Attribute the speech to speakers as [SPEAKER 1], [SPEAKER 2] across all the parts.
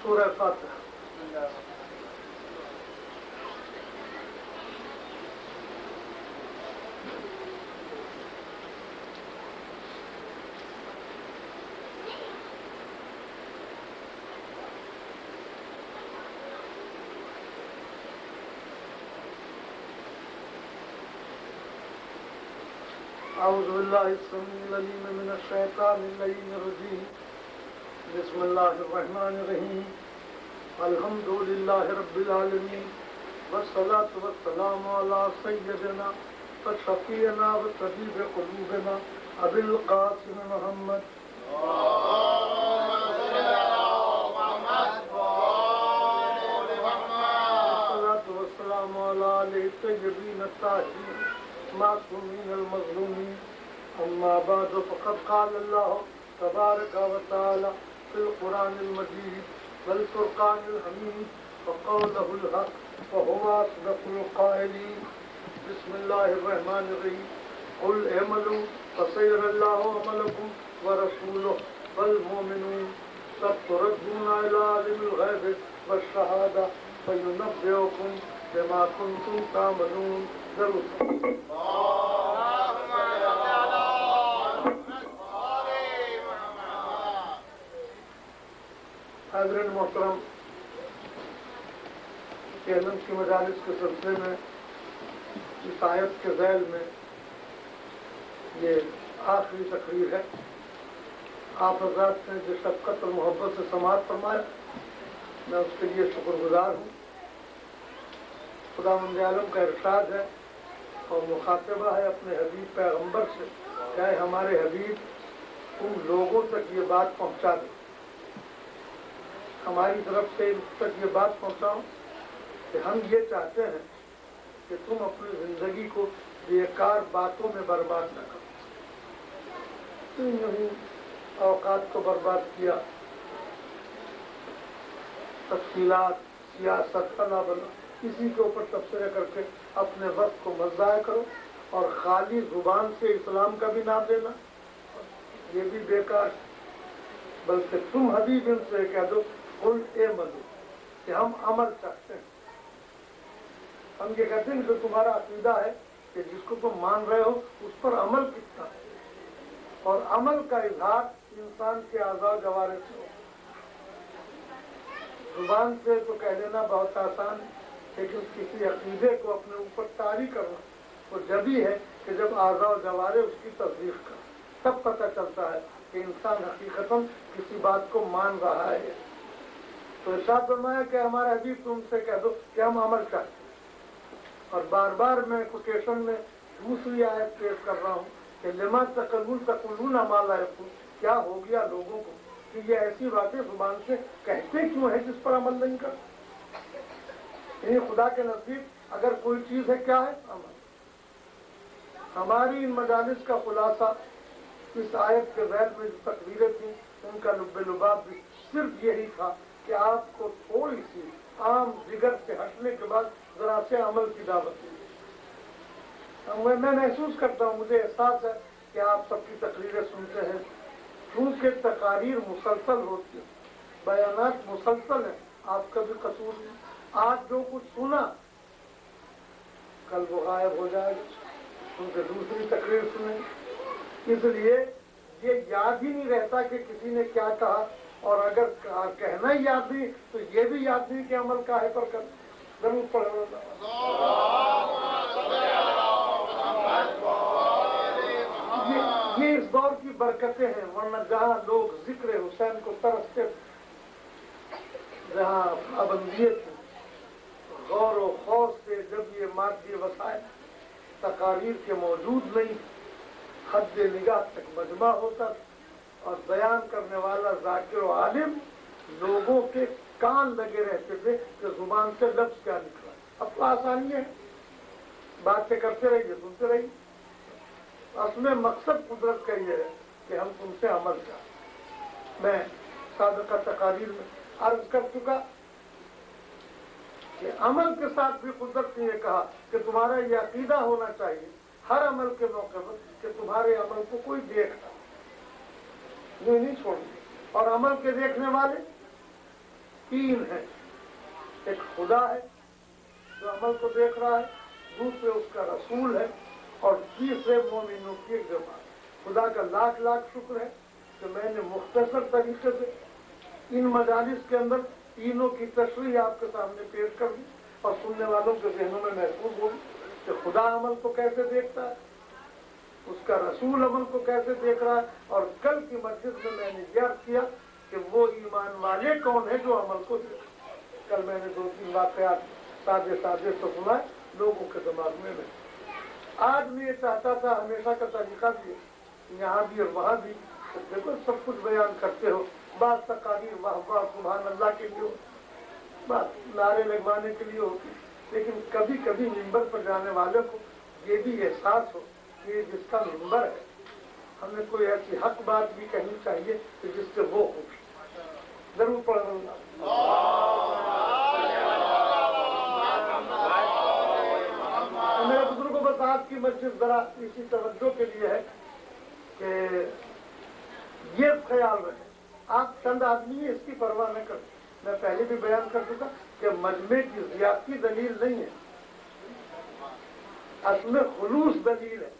[SPEAKER 1] سورہ فاتحہ۔ اعوذ باللہ السمیع العلیم من الشیطان اللعین الرجیم، بسم اللہ الرحمن الرحیم، الحمد للہ رب العالمین، والصلاة والسلام علی سیدنا وشفیعنا وطبیب قلوبنا ابی القاسم محمد والصلاة والسلام علی آلہ الطیبین الطاہرین معصومین المظلومین، اما بعد فقد قال اللہ تبارک و تعالی فی القرآن المجید والفرقان الحمید وقولہ الحق وهو اصدق القائلین۔ بسم اللہ الرحمن الرحیم، قل اعملوا فسيرى الله عملكم ورسوله والمؤمنون ستردون إلى عالم الغيب والشهادة فينبئكم بما كنتم تعملون۔ ضرور حاضرین محترم، کینن کی مجالس کے سلسلے میں اس آیت کے ذیل میں یہ آخری تقریر ہے۔ آپ حضرات نے جو شفقت اور محبت سے سماعت فرمایا، میں اس کے لیے شکر گزار ہوں۔ خداوند عالم کا ارشاد ہے اور مخاطبہ ہے اپنے حبیب پیغمبر سے کہ اے ہمارے حبیب، تم لوگوں تک یہ بات پہنچا دو، ہماری طرف سے ان تک یہ بات پہنچاؤ کہ ہم یہ چاہتے ہیں کہ تم اپنی زندگی کو بیکار باتوں میں برباد نہ کرو۔ نہیں اوقات کو برباد کیا، تفصیلات، سیاست، فلاں بنا، کسی کے اوپر تبصرے کر کے اپنے وقت کو مضائع کرو، اور خالی زبان سے اسلام کا بھی نام لینا یہ بھی بیکار، بلکہ تم حبیب ان سے کہہ دو قل اعملوا کہ ہم عمل چاہتے ہیں۔ ہم یہ کہتے ہیں کہ تمہارا عقیدہ ہے کہ جس کو تم مان رہے ہو اس پر عمل کتنا ہے، اور عمل کا اظہار انسان کے اعضاء و جوارح سے ہو۔ زبان سے تو کہہ لینا بہت آسان ہے، لیکن کسی عقیدے کو اپنے اوپر طاری کرنا وہ جبھی ہے کہ جب اعضاء و جوارح اس کی تصدیق کریں، تب پتہ چلتا ہے کہ انسان حقیقتاً کسی بات کو مان رہا ہے۔ تو ارشاد فرمایا کہ ہمارے حبیب تم سے کہہ دو کہ ہم عمل چاہتے ہیں، اور بار بار میں کوٹیشن میں دوسری آیت پیش کر رہا ہوں کہ لما تقولون ما لا یفعلون، کیا ہو گیا لوگوں کو کہ یہ ایسی باتیں زبان سے کہتے کیوں ہیں جس پر عمل نہیں کرتے۔ یعنی خدا کے نزدیک اگر کوئی چیز ہے کیا ہے؟ عمل۔ ہماری ان مجالس کا خلاصہ اس آیت کے ذیل میں جو تقریریں تھیں ان کا لب لباب بھی صرف یہی تھا کہ آپ کو تھوڑی سی عام جگر سے ہٹنے کے بعد ذرا سے عمل کی دعوت دی۔ میں محسوس کرتا ہوں، مجھے احساس ہے کہ آپ سب کی تقریریں سنتے ہیں، کیونکہ تقاریر مسلسل ہوتی ہیں، بیانات مسلسل ہیں، آپ کا بھی قصور نہیں۔ آج جو کچھ سنا کل وہ غائب ہو جائے گا، ان سے دوسری تقریر سنیں، اس لیے یہ یاد ہی نہیں رہتا کہ کسی نے کیا کہا، اور اگر کہنا ہی یاد نہیں تو یہ بھی یاد نہیں کہ عمل کاہے پر کر ضرور پڑھنا۔ یہ اس دور کی برکتیں ہیں، ورنہ جہاں لوگ ذکر حسین کو ترستے، جہاں پابندیت غور و خوف سے جب یہ مادی وسائل تقاریر کے موجود نہیں، حد نگاہ تک مجمع ہوتا اور بیان کرنے والا ذاکر و عالم، لوگوں کے کان لگے رہتے تھے کہ زبان سے لفظ کیا نکلا۔ اب تو آسانی ہے، باتیں کرتے رہیے، سنتے رہیے۔ اصل میں مقصد قدرت کا یہ ہے کہ ہم تم سے عمل کریں۔ میں سابقہ تقاریر میں عرض کر چکا کہ عمل کے ساتھ بھی قدرت نے یہ کہا کہ تمہارا یہ عقیدہ ہونا چاہیے ہر عمل کے موقع پر کہ تمہارے عمل کو کوئی دیکھ رہا، یہ نہیں چھوڑنا، اور عمل کے دیکھنے والے तीन है, एक खुदा है जो अमल को देख रहा है, दूसरे उसका रसूल है, और तीसरे मोमिनों की एक जमात। खुदा का लाख लाख शुक्र है कि मैंने मुख्तसर तरीके से इन मजालिस के अंदर तीनों की तशरीह आपके सामने पेश कर दी और सुनने वालों के जहनों में महसूस होगी कि खुदा अमल को कैसे देखता है, उसका रसूल अमल को कैसे देख रहा है, और कल की मस्जिद में मैंने याद किया कि वो ईमान वाले कौन है जो अमल को देख। कल मैंने 2-3 वाक़यात सादे सादे तो सुनाए लोगों के दिमाग में नहीं। आज मैं ये चाहता था, हमेशा का तरीका भी है यहाँ भी और वहाँ भी, तो देखो सब कुछ बयान करते हो, बात तकारीर वाह वाह सुभान अल्लाह के लिए हो, बात नारे लगवाने के लिए होती, लेकिन कभी कभी मिंबर पर जाने वाले को ये भी एहसास हो कि ये जिसका मिंबर है, हमें कोई ऐसी हक बात भी कहनी चाहिए कि जिससे वो हो। जरूर पढ़ना। मेरे बुजुर्गों बस आपकी मस्जिद जरा इसी तवज्जो के लिए है कि ये ख्याल रहे, आप चंद आदमी इसकी परवाह न करें। मैं पहले भी बयान कर चुका कि मजमे की ज़ियादती दलील नहीं है, असल में खुलूस दलील है।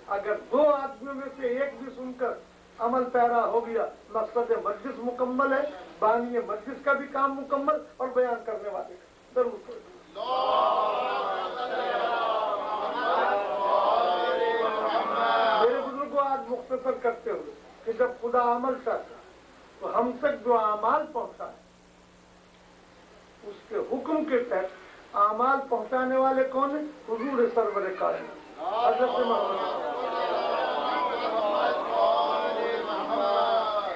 [SPEAKER 1] अगर 2 आदमियों में से एक भी सुनकर अमल पैरा हो गया, मकसद मजलिस मुकम्मल है, बानी मजलिस का भी काम मुकम्मल और बयान करने वाले का जरूर। मेरे बुजुर्गों आज मुख्तसर करते हुए कि जब खुदा अमल चाहता तो हम तक जो आमाल पहुंचा है उसके हुक्म के तहत आमाल पहुंचाने वाले कौन है? हुजूर सरवर कायनात हज़रत मोहम्मद।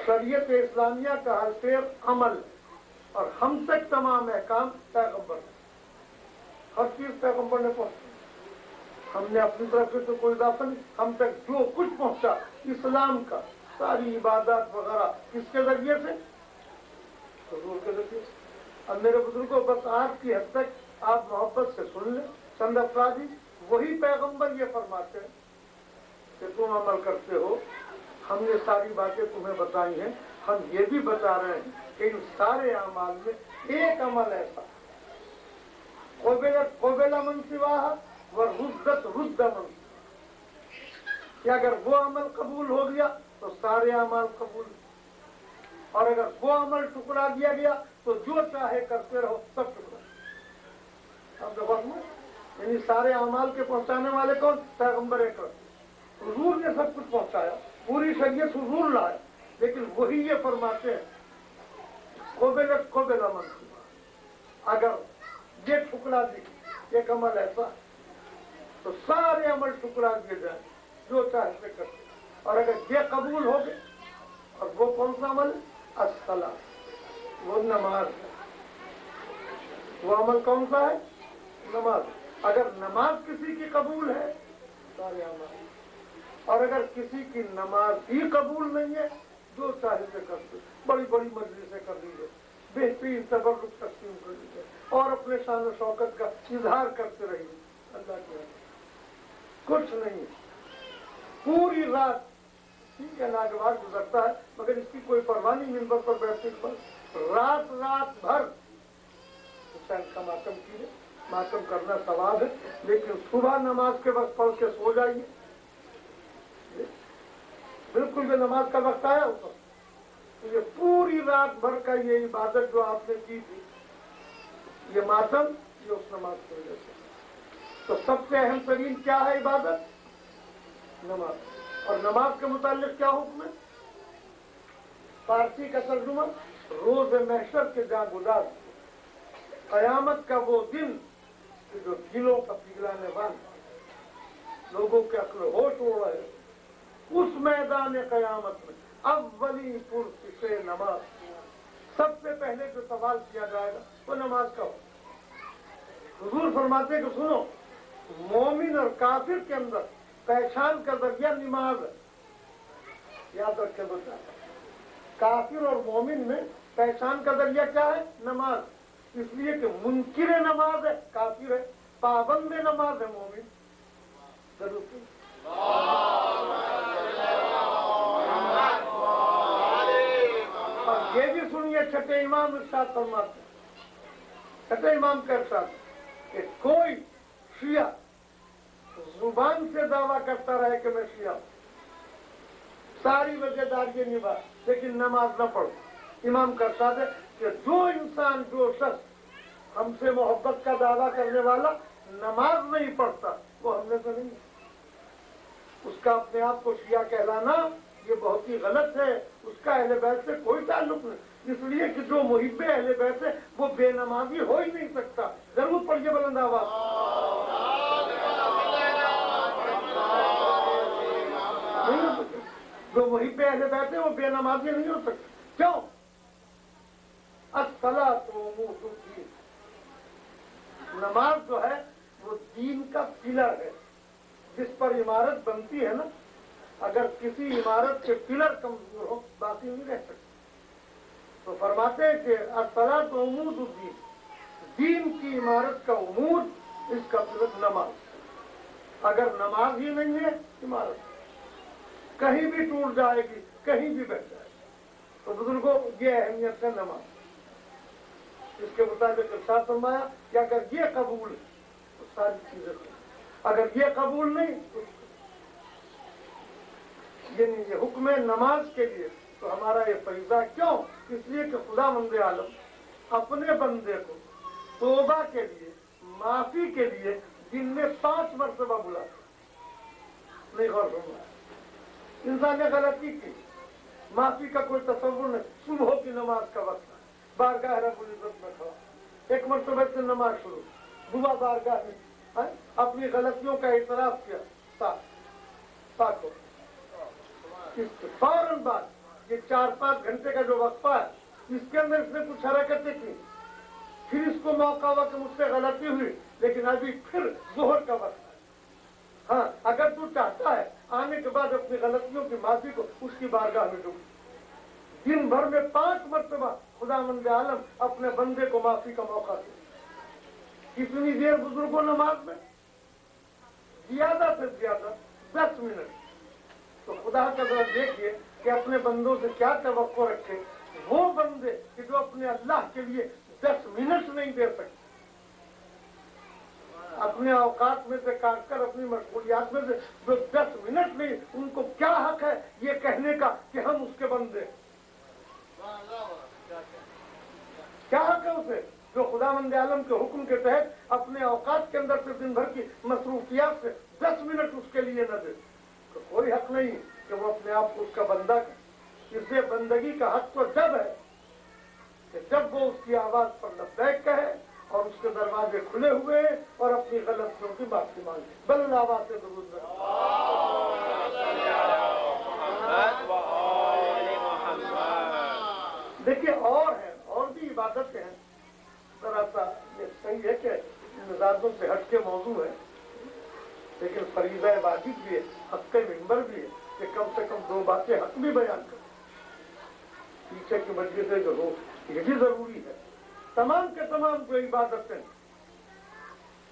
[SPEAKER 1] शरीयत इस्लामिया का हर अमल और हम तक तमाम अहकाम पैगंबर, हर चीज पैगंबर ने पहुंचा। हमने अपनी तरफ से तो कोई इजाफा नहीं, हम तक जो कुछ पहुंचा इस्लाम का, सारी इबादत वगैरह किसके जरिए से? हुजूर के जरिए से। अब मेरे बुजुर्गों बस आपकी हद तक आप मोहब्बत से सुन लें, चंद अफरादी वही पैगंबर ये फरमाते हैं कि तुम अमल करते हो, हमने सारी बातें तुम्हें बताई हैं, हम ये भी बता रहे हैं कि इन सारे अमाल में एक अमल ऐसा कोबेला मन सिवाहा व रुद्दत रुद्द मन, कि अगर वो अमल कबूल हो गया तो सारे अमाल कबूल, और अगर वो अमल टुकड़ा दिया गया तो जो चाहे करते रहो सब टुकड़ा। अब देखो यानी सारे अमाल के पहुंचाने वाले कौन? पैगंबर अकरम। हुजूर ने सब कुछ पहुंचाया, पूरी शरीयत हुजूर लाए, लेकिन वही ये फरमाते हैं कोबेला मन सिवाहा, अगर ये टुकड़ा दी एक अमल ऐसा तो सारे अमल टुकड़ा दिए जाए, जो चाहे से करते, और अगर ये कबूल हो गए, और वो कौन सा अमल? अस्सला, वो नमाज है। वो अमल कौन सा है? नमाज। अगर नमाज किसी की कबूल है सारे अमल, और अगर किसी की नमाज ही कबूल नहीं है, जो चाहे से करते, बड़ी बड़ी मजलिसें कर लीजिए, बेहतरीन तबर्रुक तकसीम कर लीजिए, और अपने शान और शौकत का इजहार करते रहिए, अल्लाह के कुछ नहीं। पूरी रात ठीक है नागवार गुजरता है, मगर इसकी कोई परवाह नहीं, मिंबर पर बैठने के बाद रात भर हुसैन का मातम कीजिए, मातम करना सवाब है, लेकिन सुबह नमाज के वक्त पढ़ के सो जाइए, बिल्कुल जो नमाज का वक्त आया होगा तो ये पूरी रात भर का ये इबादत जो आपने की थी, ये मातम, ये उस नमाज की वजह से। तो सबसे अहम तरीन क्या है इबादत? नमाज। और नमाज के मुतालिक क्या हुक्म है? फारसी का तर्जुमा रोज महशर के जहाँ गुजार, कयामत का वो दिन कि जो दिलों का पिघलाने वाला, लोगों के अक्ल होश उड़ रहे, उस मैदान कयामत में अव्वली पुरसे नमाज, सबसे पहले जो सवाल किया जाएगा वो नमाज का हो। हुजूर फरमाते कि सुनो, मोमिन और काफिर के अंदर पहचान का जरिया नमाज है, याद रखे बता। काफिर और मोमिन में पहचान का जरिया क्या है? नमाज। इसलिए कि मुनकिर नमाज है काफिर है, पाबंद नमाज है मोमिन। जरूर और ये भी सुनिए, छठे इमाम इरशाद फरमाते कहते इमाम का इरशाद कि कोई शिया जुबान से दावा करता रहे कि मैं शिया हूं, सारी वजहदारी निभा लेकिन नमाज न पढ़ो। इमाम का इरशाद है कि जो इंसान जो शख्स हमसे मोहब्बत का दावा करने वाला नमाज नहीं पढ़ता वो हमने तो नहीं। उसका अपने आप को शिया कहलाना ये बहुत ही गलत है, उसका अहले बैत से कोई ताल्लुक नहीं। इसलिए कि जो मुहिब्बे अहले बैत है वो बेनमाजी हो ही नहीं सकता। जरूर पढ़िए बुलंद आवाज। नहीं हो सकता, जो मुहिब्बे अहले बैत है वो बेनमाजी नहीं हो सकता। क्यों? अस्सलातु उमूदुद्दीन, नमाज जो है वो दीन का पिलर है जिस पर इमारत बनती है ना। अगर किसी इमारत के पिलर कमजोर हो बाकी नहीं रह सकते। तो फरमाते हैं कि अस्सलात उमूदुद्दीन, दीन की इमारत का उमूद, इसका पिलर नमाज। अगर नमाज ही नहीं है इमारत कहीं भी टूट जाएगी, कहीं भी बैठ जाएगी। तो बुजुर्गों ये अहमियत है नमाज। इसके मुताबिक इरशाद फरमाया कि अगर ये कबूल है तो सारी चीजें, अगर ये कबूल नहीं तो ये नहीं। ये हुक्म नमाज के लिए तो हमारा ये फरीज़ा क्यों? इसलिए कि खुदावंद आलम अपने बंदे को तौबा के लिए, माफी के लिए दिन में 5 मरतबा बुलाते। नहीं गौर करना, इंसान ने गलती की, माफी का कोई तसव्वुर नहीं। सुबह की नमाज का वक्त है, बारगाह रब्बुल इज्जत में खड़ा, एक मरतबा से नमाज शुरू, दुआ बारगाह में अपनी गलतियों का इतराफ किया, साफ हो। इसके फौरन बाद ये 4-5 घंटे का जो वक्फा है इसके अंदर इसने कुछ हरकतें की, फिर इसको मौका हुआ कि मुझसे गलती हुई, लेकिन अभी फिर जोहर का वक्त है। हाँ, अगर तू चाहता है आने के बाद अपनी गलतियों की माफी को उसकी बारगाह में डूब, दिन भर में 5 मरतबा खुदावंद आलम अपने बंदे को माफी का मौका दे। कितनी देर बुजुर्गों नमाज में? ज्यादा से ज्यादा 10 मिनट। तो खुदा का जरा देखिए कि अपने बंदों से क्या तवक्को रखे वो बंदे कि जो अपने अल्लाह के लिए 10 मिनट नहीं दे सकते, अपने औकात में से काटकर, अपनी मशगूलियात में से जो 10 मिनट नहीं, उनको क्या हक है ये कहने का कि हम उसके बंदे? क्या हक है उसे जो खुदावंद आलम के हुक्म के तहत अपने औकात के अंदर से दिन भर की मसरूफियात से 10 मिनट उसके लिए न दे? तो कोई हक नहीं कि वो अपने आप को उसका बंदा करे। इसलिए बंदगी का हक तो जब है कि जब वो उसकी आवाज पर लब्बैक कहे और उसके दरवाजे खुले हुए और अपनी गलतियों की माफी मांगे। बुलंद आवाज से दुरूद पढ़ो। देखिए और है, और भी इबादतें हैं। जरा सा ये सही है कि मिजाजों से हटके मौजू है, लेकिन फरीज़ा वाजिब भी है, हक़ मिंबर भी है कि कम से कम 2 बातें हक भी बयान कर। पीछे की मजलिसें जो हो ये भी जरूरी है। तमाम के तमाम जो इबादतें,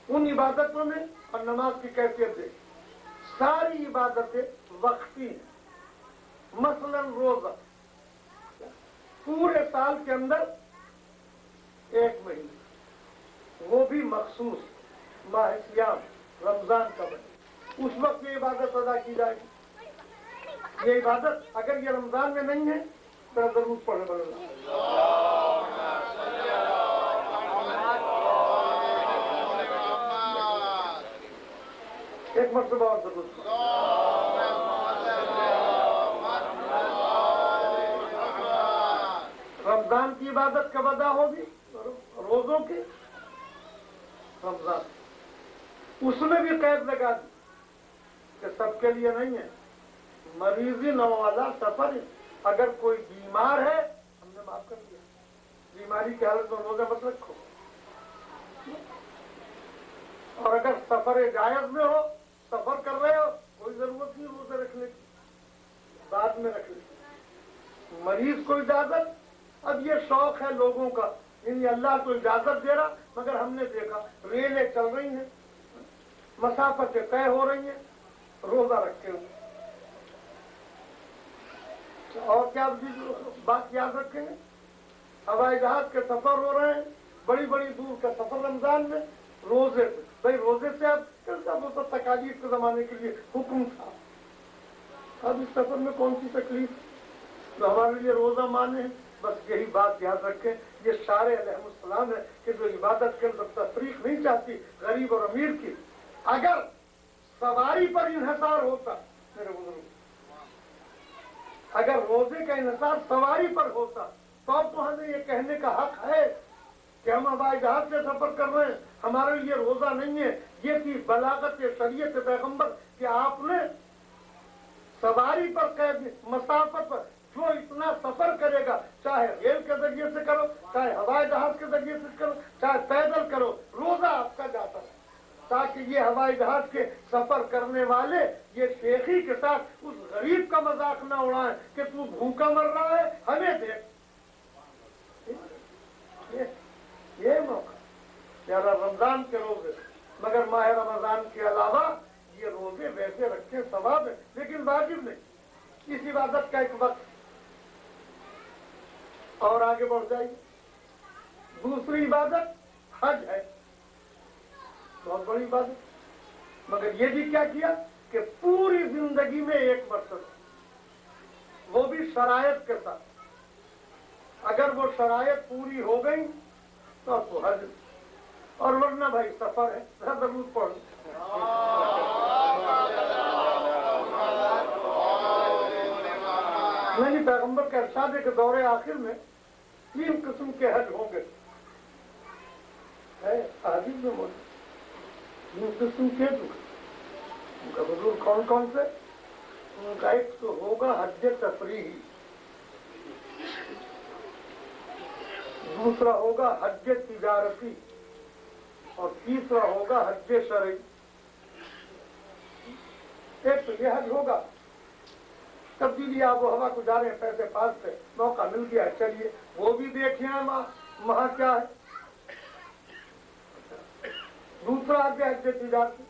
[SPEAKER 1] उन इबादतों में और नमाज की कैफियत देख, सारी इबादतें वक्ती हैं। मसलन रोजा पूरे साल के अंदर 1 महीने, वो भी मखसूस माह सियाम रमजान का बने, उस वक्त ये इबादत अदा की जाएगी। ये इबादत अगर ये रमजान में नहीं है तो जरूर पढ़े बोलना। एक मरतबा और जरूर रमजान की इबादत कब अदा होगी? रोजों की। रमजान उसमें भी कैद लगा दी कि सबके लिए नहीं है। मरीजी न वाला सफर, अगर कोई बीमार है हमने माफ कर दिया, बीमारी की हालत में रोजा मत रखो। और अगर सफर जायज में हो, सफर कर रहे हो, कोई जरूरत नहीं रोजा रखने की, बाद में रख ले। मरीज को इजाजत, अब ये शौक है लोगों का, इन अल्लाह को इजाजत दे रहा, मगर हमने देखा रेलें चल रही हैं, मसाफतें तय हो रही हैं, रोजा रखे हुए। और क्या बात याद रखेंगे? हवाई जहाज के सफर हो रहे हैं, बड़ी बड़ी दूर का सफर रमजान में रोजे से, भाई रोजे से आप कैसा वो तो तकालीफ के जमाने के लिए हुक्म था, अब इस सफर में कौन सी तकलीफ, तो हमारे लिए रोजा माने हैं। बस यही बात याद रखें, ये सारे अलैहिस्सलाम है कि जो इबादत के अंदर तफरीक नहीं चाहती गरीब और अमीर की। अगर सवारी पर इन्हिसार होता मेरे बुजुर्ग, अगर रोजे का इन्हिसार सवारी पर होता तो अब तो हमें ये कहने का हक है कि हम हवाई जहाज से सफर कर रहे हैं, हमारे लिए रोजा नहीं है। ये थी बलागत शरीयत पैगंबर कि आपने सवारी पर कैद मसाफत पर जो इतना सफर करेगा, चाहे रेल के जरिए से करो, चाहे हवाई जहाज के जरिए से करो, चाहे पैदल करो, रोजा आपका जाता है, ताकि ये हवाई जहाज के सफर करने वाले ये शेखी के साथ उस गरीब का मजाक न उड़ाएं कि तू भूखा मर रहा है, हमें देख। ये मौका यार रमजान के रोजे, मगर माह रमजान के अलावा ये रोजे वैसे रखे सवाब है, लेकिन वाजिब नहीं। इस इबादत का एक वक्त और आगे बढ़ जाइए। दूसरी इबादत हज है, बहुत बड़ी इबादत, मगर ये भी क्या किया कि पूरी जिंदगी में एक मरतबा, वो भी शरायत के साथ। अगर वो शरायत पूरी हो गई तो हज, और वरना भाई सफर है, जरूर पढ़। नहीं, पैगंबर का इरशाद है कि दौरे आखिर में 3 किस्म के हज होंगे, है हदीस में मौजूद 3 किस्म के। उनका बुजुर्ग कौन कौन से? उनका एक तो होगा हज तफरीही, दूसरा होगा हज तिजारती, और तीसरा होगा हज शरई। एक तो ये हज होगा तब्दीली आबो हवा को जा रहे हैं, पैसे पास से मौका मिल गया, चलिए वो भी देखिए वहां क्या है। दूसरा हज तिजारती,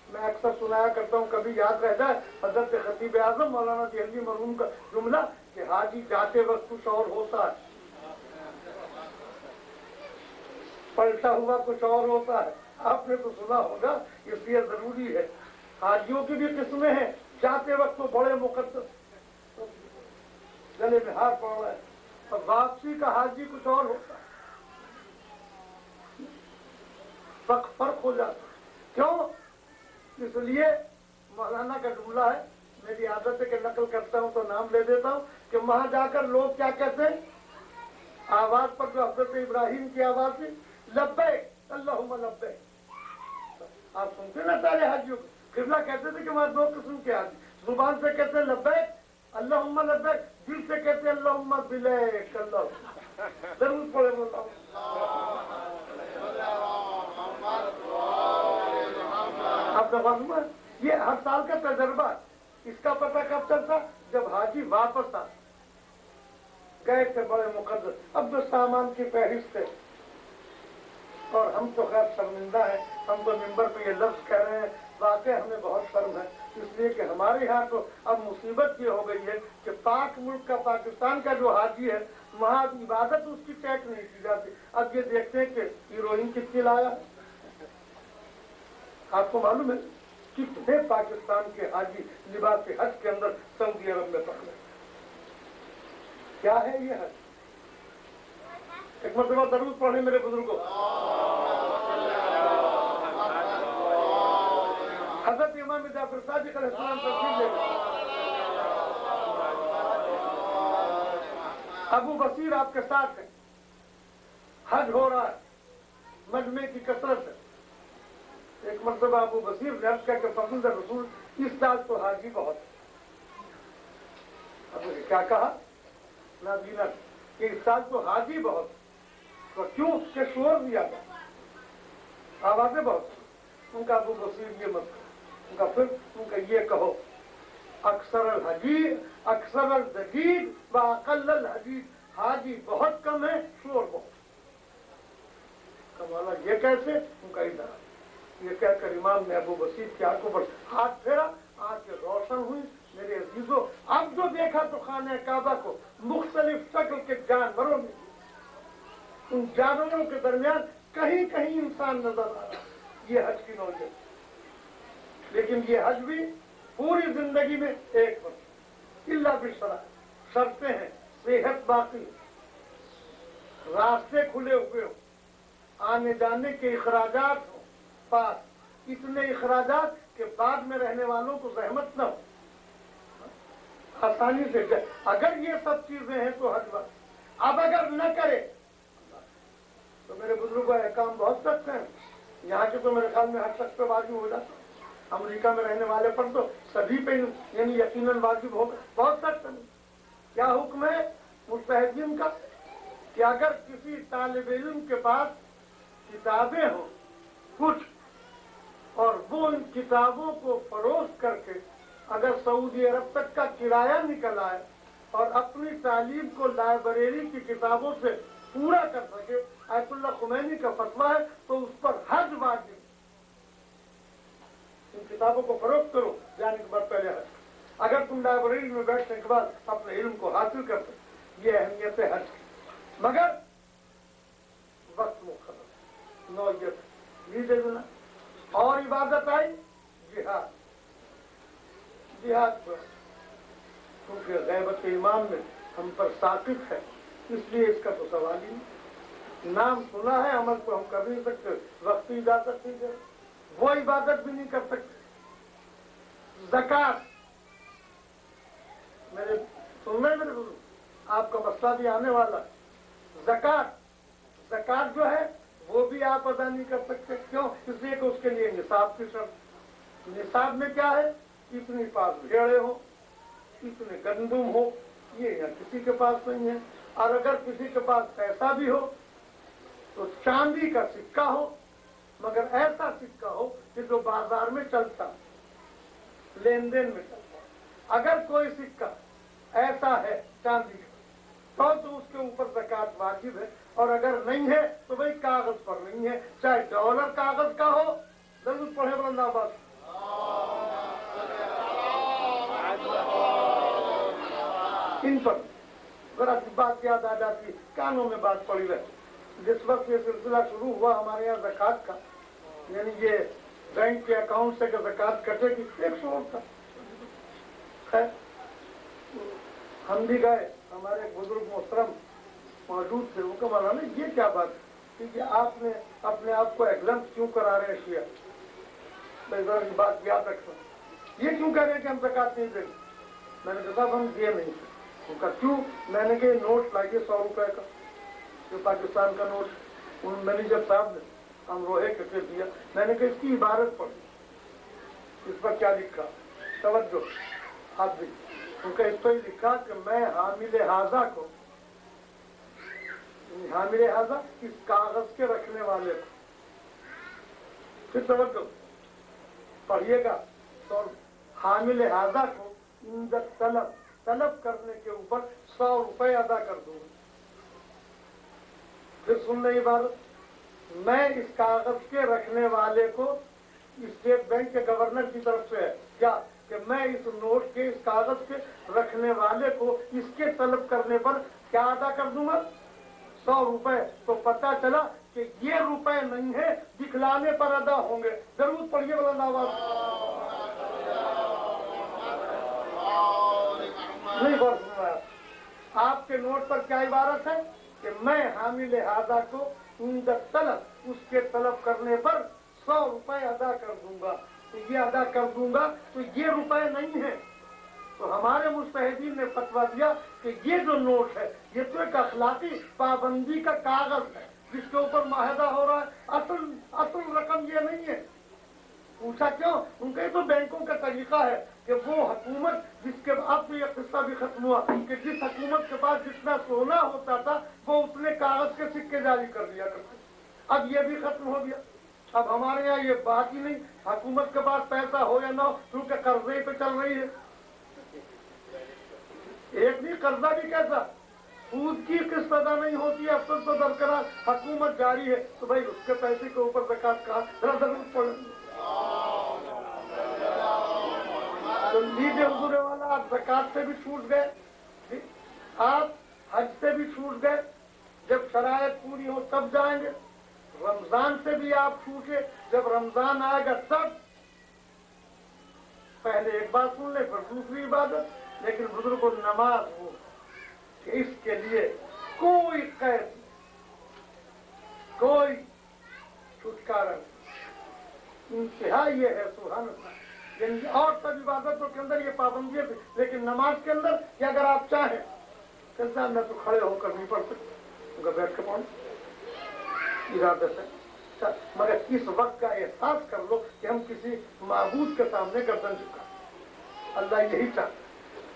[SPEAKER 1] मैं अक्सर सुनाया करता हूँ, कभी याद रह जाए हजरत खतीब आजम मौलाना देहलवी मरहूम का जुमला कि हाजी जाते वक्त कुछ और होता है, पलटा हुआ कुछ और होता है। आपने तो सुना होगा, इसलिए जरूरी है। हाजियों की भी किस्में हैं, जाते वक्त तो बड़े मुकद्दस गले में हाथ पड़ रहा है, और वापसी का हाजी कुछ और होता है, फर्क हो जाता। क्यों? इसलिए मौलाना का जुमला है, मेरी आदत है कि नकल करता हूँ तो नाम ले देता हूँ कि वहां जाकर लोग क्या कहते हैं, आवाज पर जो हजरत इब्राहिम की आवाज थी, लब्बैक अल्लाहुम्मा लब्बैक। आप सुनते ना सारे हाजियों, किबला कहते थे कि वहां 2 किस्म के हाजी, जुबान से कहते हैं लब्बैक अल्लाहुम्मा लब्बैक, दिल से कहते हैं अल्लाहुम्मा बिलैक अल्लाह। जरूर पढ़े बोला। आपका मालूम है ये हर साल का तजर्बा, इसका पता कब चलता? जब हाजी वापस आ गए थे बड़े मुकद्दस, अब जो सामान की फहरिस्त है, और हम तो खैर शर्मिंदा है, हम तो मिंबर पे ये लफ्ज कह रहे हैं, वाकई हमें बहुत शर्म है, इसलिए कि हमारे यहाँ तो अब मुसीबत ये हो गई है कि पाक मुल्क का, पाकिस्तान का जो हाजी है, वहाँ इबादत उसकी चेक नहीं की जाती। अब ये देखते हैं कि हीरोइन कितनी लाया, आपको मालूम है कितने पाकिस्तान के हाजी लिबास हज के अंदर सऊदी अरब में पकड़े। क्या है ये हज? एक मरतबा दरूद पढ़े मेरे बुजुर्गों। हजरत इमाम जाफर सादिक अलैहिस्सलाम तशरीफ ले गए, अबू बसीर आपके साथ है, हज हो रहा है मजमे की कसरत है। एक मरतबा अबू बसीर ने अर्ज करके फरमाया रसूल इस साल तो हाजी बहुत है। अब क्या कहा नाज़रीन कि इस साल तो हाजी बहुत, तो क्यों? के शोर दिया था, आवाजें बहुत। उनका अबू बसीर ये मत, उनका फिर उनका ये कहो अक्सर अल हजीर अक्सर अल जदीद व अकल अल हजीर, हाजी बहुत कम है, शोर बहुत। कमाला ये कैसे? उनका इधर ये कहकर इमाम ने अबू बसीर की आंखों पर हाथ फेरा, आंखें रोशन हुई। मेरे अजीजों, अब जो देखा तो खाने काबा को मुख्तलिफ शक्ल के जानवरों ने, उन जानवरों के दरमियान कहीं कहीं इंसान नजर आ रहा है। ये हज की नौजत। लेकिन ये हज भी पूरी जिंदगी में एक वर्ष, इल्ला बिशरा, शर्तें हैं, सेहत बाकी, रास्ते खुले हुए हो, आने जाने के इखराजात हो पास, इतने इखराजात के बाद में रहने वालों को जहमत न हो, आसानी से जाए। अगर ये सब चीजें हैं तो हज बस। अब अगर न करे तो मेरे बुजुर्गों का काम बहुत सख्त है। यहाँ के तो मेरे ख्याल में हर शख्स पे वाजिब हो जाता। अमेरिका में रहने वाले पर तो सभी पे यानी यकीनन वाजिब होगा। बहुत सख्त है। क्या हुक्म है मुस्तहजीन का कि अगर किसी तालिब इल्म के पास किताबें हो कुछ और वो उन किताबों को फरोख्त करके अगर सऊदी अरब तक का किराया निकल आए और अपनी तालीम को लाइब्रेरी की किताबों से पूरा कर सके, आयतुल्लाह खुमैनी का फतवा है, तो उस पर हज वाजिब। इन किताबों को फरोख्त करो जाने के बाद पहले हज। अगर तुम लाइब्रेरी में बैठने के बाद अपने इल्म को हासिल कर सकते, ये अहमियत है हज की। मगर वक्त मुख्तलिफ नौयत लीजिए देना। और इबादत आई जिहाद। जिहाद पर क्योंकि गैबत इमाम में हम पर साकिब है, इसलिए इसका तो सवाल ही नहीं। नाम सुना है, अमल को हम कर नहीं सकते, वक्त की इजाजत नहीं दे, वो इबादत भी नहीं कर सकते। ज़कात, मेरे सुन रहे मेरे गुरु, आपका मसला भी आने वाला। ज़कात, ज़कात जो है वो भी आप अदा नहीं कर सकते। क्यों? इसलिए कि उसके लिए निसाब की शर्त। निसाब में क्या है? इतनी पास भेड़े हो, इतने गंदुम हो, ये यहाँ किसी के पास नहीं है। और अगर किसी के पास पैसा भी हो तो चांदी का सिक्का हो, मगर ऐसा सिक्का हो कि जो बाजार में चलता, लेन देन में चलता। अगर कोई सिक्का ऐसा है चांदी का तो उसके ऊपर ज़कात वाजिब है। और अगर नहीं है तो भाई कागज पर नहीं है, चाहे डॉलर कागज का हो। जरूर पढ़े बुलंदाबाद। इन पर जरा बात याद आ जाती, कानों में बात पड़ी रहे। जिस वक्त ये सिलसिला शुरू हुआ हमारे यहाँ ज़कात का, यानी ये बैंक के अकाउंट से ज़कात कटेगी, एक शोर था। खैर हम भी गए, हमारे बुजुर्ग मोहतरम मौजूद थे। वो कहा मौलाना ये क्या बात है कि आपने अपने आप को एग्जाम्प्ट क्यों करा रहे हैं शिया? मैं जरा की बात याद रखता हूँ। ये क्यों कह रहे हैं कि हम ज़कात नहीं देंगे? मैंने कहा साहब हम ये नहीं थे। उनका क्यों? मैंने कहा नोट लाइए 100 रुपए का, जो पाकिस्तान का नोट। उन मैनेजर साहब ने हम रोहे करके दिया। मैंने कहा इसकी इबारत पढ़ी, इस पर क्या लिखा, तवज्जो आप भी। उनका इस पर लिखा कि मैं हामिल हाजा को, हामिल हाजा इस कागज के रखने वाले को, फिर तवज्जो पढ़िएगा, तो हामिल हाजा को तलब तलब करने के ऊपर 100 रुपए अदा कर दूंगा। फिर सुन रही बात, मैं इस कागज के रखने वाले को स्टेट बैंक के गवर्नर की तरफ से है क्या कि मैं इस नोट के, इस कागज के रखने वाले को इसके तलब करने पर क्या अदा कर दूंगा? 100 रुपए। तो पता चला कि ये रुपए नहीं है, दिखलाने पर अदा होंगे। जरूर पढ़िए वाला आवाज नहीं गौर सुना। आपके नोट पर क्या इबारत है कि मैं हामिल हाजा को तलब, उसके तलब करने पर 100 रुपए अदा कर दूंगा। तो ये अदा कर दूंगा तो ये रुपए नहीं है। तो हमारे मुस्तहिदीन ने फतवा दिया कि ये जो नोट है ये तो एक अखलाकी पाबंदी का कागज है जिसके ऊपर माहिदा हो रहा है, असल रकम ये नहीं है। पूछा क्यों? उनका तो बैंकों का तरीका है कि वो हुकूमत जिसके, अब तो ये किस्सा भी खत्म हुआ कि जिस हुकूमत के पास जितना सोना होता था वो उतने कागज के सिक्के जारी कर दिया करते। अब ये भी खत्म हो गया। अब हमारे यहाँ ये बात ही नहीं, हुकूमत के पास पैसा हो या ना हो, क्योंकि कर्जे पे चल रही है। एक भी कर्जा भी कैसा, सूद की किस्त अदा नहीं होती है, अफसर तो बरकरार, हुकूमत जारी है, तो भाई उसके पैसे के ऊपर ज़कात कहा जरूर पड़े। तो लीजिए हुजूर वाला, आप ज़कात से भी छूट गए, आप हज से भी छूट गए, جب شرائط پوری ہو تب جائیں گے. رمضان سے بھی آپ چھوٹے, جب رمضان آئے گا تب. پہلے ایک بات سن لیں پھر دوسری عبادت. لیکن بزرگوں نماز ہو کہ اس کے لیے کوئی قید نہیں, کوئی چھٹکارا نہیں. انتہا یہ ہے سبحان اللہ. یعنی اور سب عبادتوں کے اندر یہ پابندی ہے, لیکن نماز کے اندر کہ اگر آپ چاہیں کہ میں تو کھڑے ہو کر نہیں پڑھ سکتا, بیٹھ کے پڑھیں ارادے سے, مگر اس وقت کا احساس کر لو کہ ہم کسی معبود کے سامنے گردن جھکا. اللہ یہی چاہتا.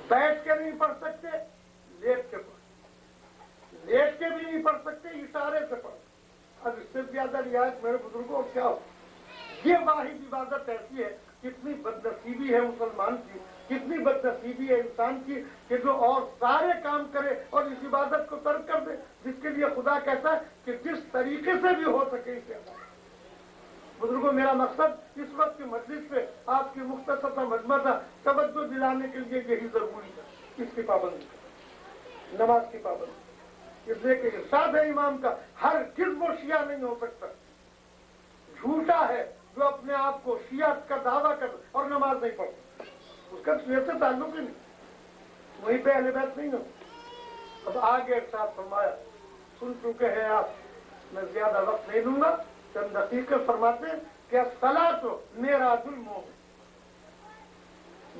[SPEAKER 1] بیٹھ کے نہیں پڑھ سکتے, لیٹ کے پڑھ, لیٹ کے بھی نہیں پڑھ سکتے, اشارے سے پڑھ. اب اس سے زیادہ رعایت میرے بزرگوں اور کیا ہو. یہ واحد عبادت ایسی ہے, کتنی بدنصیبی ہے مسلمان کی, کتنی بدنصیبی ہے انسان کی کہ جو اور سارے کام کرے اور اس عبادت کو ترک کر دے, جس کے لیے خدا کہتا ہے کہ جس طریقے سے بھی ہو سکے اسے ادا. بزرگوں میرا مقصد اس وقت کی مجلس سے آپ کی مختصر سا مجمع تھا, توجہ دلانے کے لیے یہی ضروری ہے. اس کی پابندی, نماز کی پابندی. اس لیے کہ ارشاد ہے امام کا, ہر کس وہ شیعہ نہیں ہو سکتا. جھوٹا ہے جو اپنے آپ کو شیعت کا دعویٰ کر اور نماز نہیں پڑھتا, اس کا شیعت سے تعلق ہی نہیں, وہیں پہ اہل بیت نہیں ہو. اب آگے ارشاد فرمایا, سن چکے ہیں آپ, میں زیادہ وقت نہیں دوں گا. چند دقیقے فرماتے ہیں کہ الصلاۃ معراج المومن,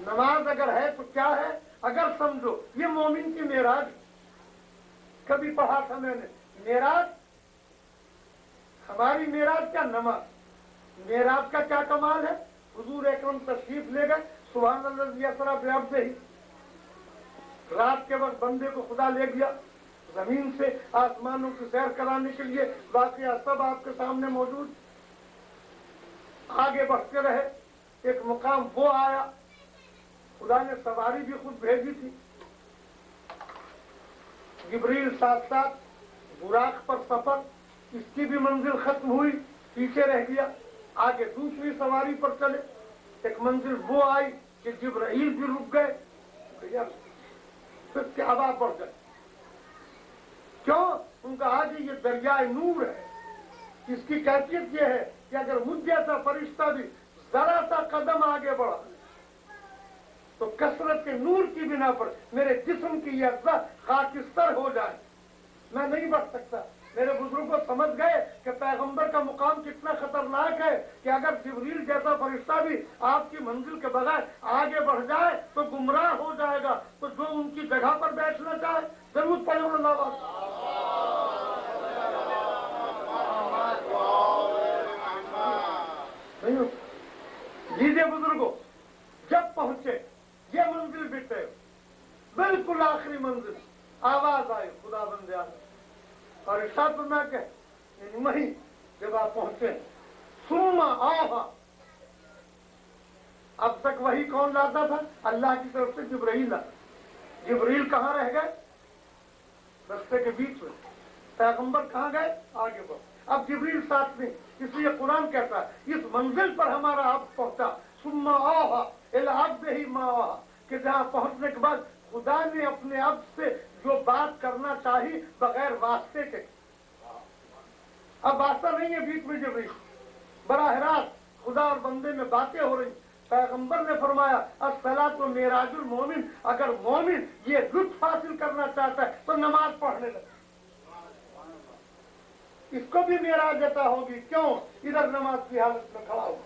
[SPEAKER 1] نماز اگر ہے تو کیا ہے, اگر سمجھو یہ مومن کی معراج. کبھی پڑھا تھا میں نے معراج, ہماری معراج کیا نماز. معراج کا کیا کمال ہے, حضور اکرم تشریف لے گئے, سبحان الذی اسری بعبدہ, رات کے وقت بندے کو خدا لے گیا زمین سے آسمانوں کی سیر کرانے کے لیے. واقعہ سب آپ کے سامنے موجود. آگے بڑھتے رہے, ایک مقام وہ آیا, خدا نے سواری بھی خود بھیجی تھی, جبریل ساتھ ساتھ, براق پر سفر, اس کی بھی منزل ختم ہوئی, پیچھے رہ گیا. آگے دوسری سواری پر چلے, ایک منزل وہ آئی کہ جبرائیل بھی رک گئے, پھر کیا ہوا پڑ گئے. کیوں؟ ان کا آج یہ دریائے نور ہے. اس کی کیفیت یہ ہے کہ اگر مجھ جیسا فرشتہ بھی ذرا سا قدم آگے بڑھا تو کثرت کے نور کی بنا پر میرے جسم کی یہ اجزاء خاکستر ہو جائے, میں نہیں بڑھ سکتا. میرے بزرگ کو سمجھ گئے کہ پیغمبر کا مقام کتنا خطرناک ہے کہ اگر جبریل جیسا فرشتہ بھی آپ کی منزل کے بغیر آگے بڑھ جائے تو گمراہ ہو جائے گا. تو جو ان کی جگہ پر بیٹھنا چاہے ضرور پڑے اللہ. لیجیے بزرگوں, جب پہنچے یہ منزل بھی طے, بالکل آخری منزل, آواز آئی خدا بندے آئے, اور ارشاد فرمایا کہ یعنی وہیں جب آپ پہنچے ثم آہا. اب تک وہی کون لاتا تھا؟ اللہ کی طرف سے جبرائیل لاتا. جبریل کہاں رہ گئے؟ رستے کے بیچ میں. پیغمبر کہاں گئے؟ آگے بڑھ. اب جبریل ساتھ نہیں, اس لیے قرآن کہتا ہے اس منزل پر ہمارا عبد پہنچا, ثم آہا الی عبدہ ما آہا, کہ جہاں پہنچنے کے بعد خدا نے اپنے عبد سے جو بات کرنا چاہی بغیر واسطے کے. اب واسطہ نہیں ہے بیچ میں جبریل, براہ راست خدا اور بندے میں باتیں ہو رہی. پیغمبر نے فرمایا الصلاۃ معراج المومن, اگر مومن یہ لطف حاصل کرنا چاہتا ہے تو نماز پڑھنے لگے. اس کو بھی معراج عطا ہوگی. کیوں؟ ادھر نماز کی حالت میں کھڑا ہو,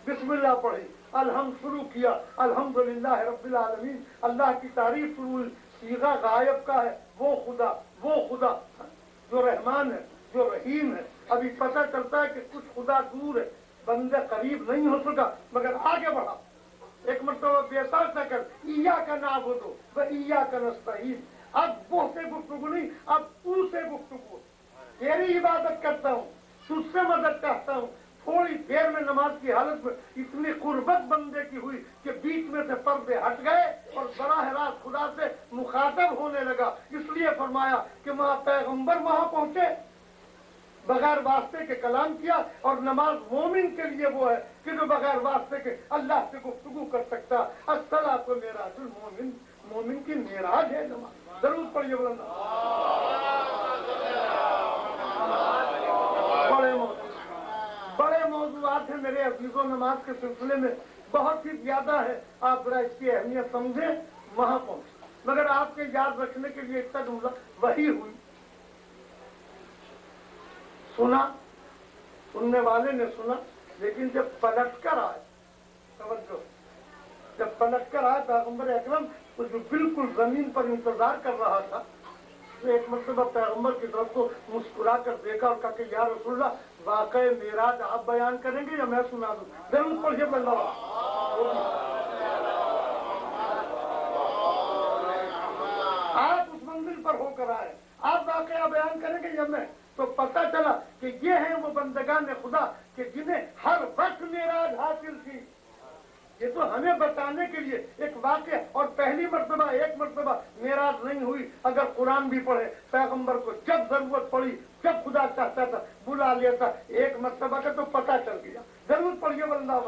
[SPEAKER 1] بسم اللہ پڑھی, الحمد شروع کیا, الحمدللہ رب العالمین, اللہ کی تعریف شروع. صیغہ غائب کا ہے, وہ خدا جو رحمان ہے, جو رحیم ہے. ابھی پتہ چلتا ہے کہ کچھ خدا دور ہے, بندہ قریب نہیں ہو سکا, مگر آگے بڑھا. ایک مرتبہ بیساکھ نہ کر, ایاک نعبد و ایاک نستعین. اب وہ سے گفتگو نہیں, اب تو سے گفتگو. تیری عبادت کرتا ہوں, تجھ سے مدد چاہتا ہوں. تھوڑی دیر میں نماز کی حالت میں اتنی قربت بندے کی ہوئی کہ بیچ میں سے پردے ہٹ گئے اور براہ راست خدا سے مخاطب ہونے لگا. اس لیے فرمایا کہ وہاں پیغمبر وہاں پہنچے, بغیر واسطے کے کلام کیا, اور نماز مومن کے لیے وہ ہے کہ جو بغیر واسطے کے اللہ سے گفتگو کر سکتا. الصلاۃ معراج المومن, مومن کی معراج ہے نماز. ضرور پڑھیے بولنا. फर्ज और नमाज के सिलसिले में बहुत ही ज्यादा है, आप जरा इसकी अहमियत समझें, वहां पहुंचे। मगर आपके याद रखने के लिए इतना जुमला वही हुई, सुना, सुनने वाले ने सुना, लेकिन जब पलट कर आए, समझो, जब पलट कर आए पैगम्बर अकरम तो जो बिल्कुल जमीन पर इंतजार कर रहा था, तो एक मरतबा पैगम्बर की तरफ को मुस्कुरा कर देखा और कहा कि या रसूलल्लाह, वाकई मेराज आप बयान करेंगे या मैं सुना दूं? जरूर पढ़िए बल्ला। आप उस मंजिल पर होकर आए, आप वाकया बयान करेंगे या मैं? तो पता चला कि ये हैं वो बंदगान खुदा कि जिन्हें हर वक्त मेराज हासिल थी। ये तो हमें बताने के लिए एक वाक़या, और पहली मर्तबा एक मर्तबा मेराज नहीं हुई। अगर कुरान भी पढ़े, पैगंबर को जब जरूरत पड़ी, जब खुदा चाहता था बुला लेता, एक मर्तबा का तो पता चल गया। जरूर पढ़िए बंदा।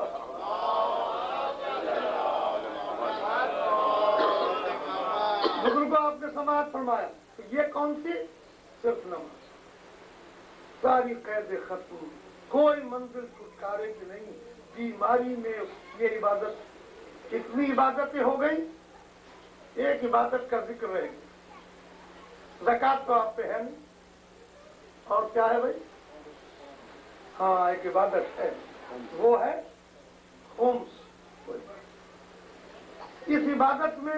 [SPEAKER 1] बुजुर्गों, आपने समाज फरमाया, तो ये कौन सी? सिर्फ नमाज। सारी कैद खत्म, कोई मंजिल छुटकारे की नहीं। बीमारी में ये इबादत, कितनी इबादतें हो गई, एक इबादत का जिक्र रहेगी। ज़कात तो आप पे है नहीं, और क्या है भाई? हाँ, एक इबादत है, वो है खुम्स। इस इबादत में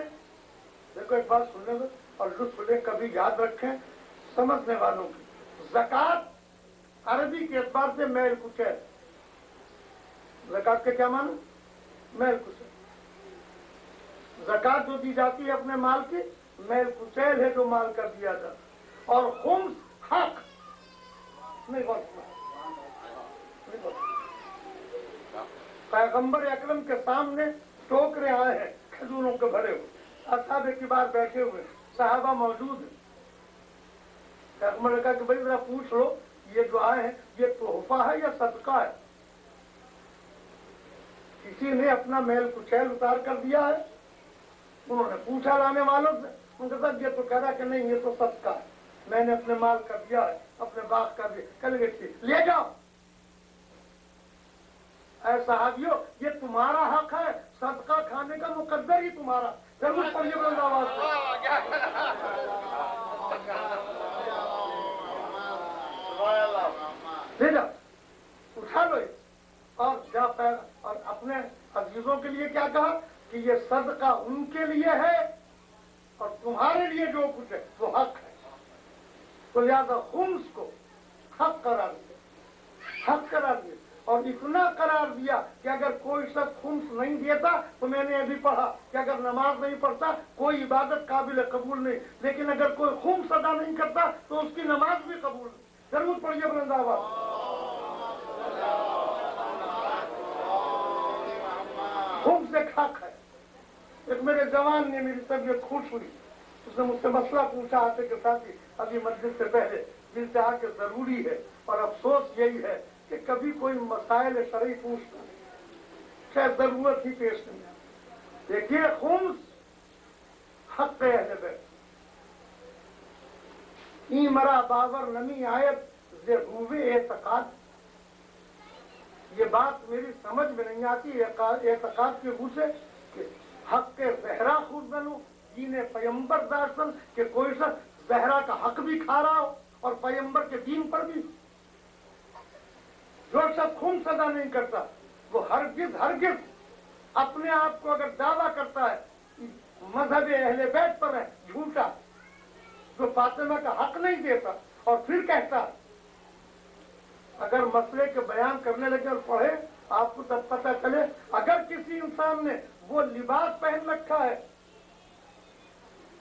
[SPEAKER 1] देखो, एक बात सुनने दो और लुत्फ ले, कभी याद रखें समझने वालों की। ज़कात अरबी के एतबार से मैल कुछ है। ज़कात के क्या मानो? मैल कुचैल। ज़कात जो दी जाती है अपने माल की, मैल कुचैल है जो माल का दिया जाता। और खुम्स हक नहीं बोलता। पैगंबर अकरम के सामने टोकरे आए हैं खजूरों के भरे हुए, असहाबे की बार बैठे हुए, सहाबा मौजूद है। पैगंबर ने कहा कि भाई जरा पूछ लो, ये जो आए हैं ये तोहफा है या सदका है? किसी ने अपना मैल कुचैल उतार कर दिया है? उन्होंने पूछा लाने वालों से, उनके साथ ये तो कह रहा कि नहीं, ये तो सदका है, मैंने अपने माल का दिया है, अपने बाग का दिया। कल ले जाओ। ऐ सहाबियों, ये तुम्हारा हक है, सदका खाने का मुकद्दर ही तुम्हारा। जरूर पढ़िए बुलंद आवाज से। ले जाओ, उठा लो और जा पैर। और अपने अजीजों के लिए क्या कहा कि ये सदका उनके लिए है और तुम्हारे लिए जो कुछ है वो हक है। तो लिहाजा खुम्स को हक करार दिया, हक करार दिया। और इतना करार दिया कि अगर कोई शख्स खुम्स नहीं देता, तो मैंने अभी पढ़ा कि अगर नमाज नहीं पढ़ता कोई इबादत काबिल कबूल नहीं, लेकिन अगर कोई खुम्स अदा नहीं करता तो उसकी नमाज भी कबूल नहीं। जरूर पढ़िए बुलंद आवाज। खुम्स एक हक है। एक मेरे जवान ने, मेरी तबीयत खुश हुई, उसने मुझसे मसला पूछा आते के साथ ही, अभी मस्जिद से पहले, जिनसे आके जरूरी है। और अफसोस यही है कि कभी कोई मसाइल शरई पूछता नहीं, शायद जरूरत ही पेश नहीं है। देखिए, खुम्स हक है अहले बैत। ई मरा बाबर नमी आयत जे हुए एतकाद। ये बात मेरी समझ में नहीं आती एतकाद के रूप से कि हक के जहरा खुद बनू, दीन पैगंबर दार्शन के कोई सा जहरा का हक भी खा रहा हो और पैगंबर के दीन पर भी। जो शख्स खुम्स अदा नहीं करता वो हरगिज अपने आप को अगर दावा करता है मजहब अहले बैत पर है, झूठा, जो फातिमा का हक नहीं देता और फिर कहता। अगर मसले के बयान करने लगे और पढ़े, आपको तब पता चले, अगर किसी इंसान ने वो लिबास पहन रखा है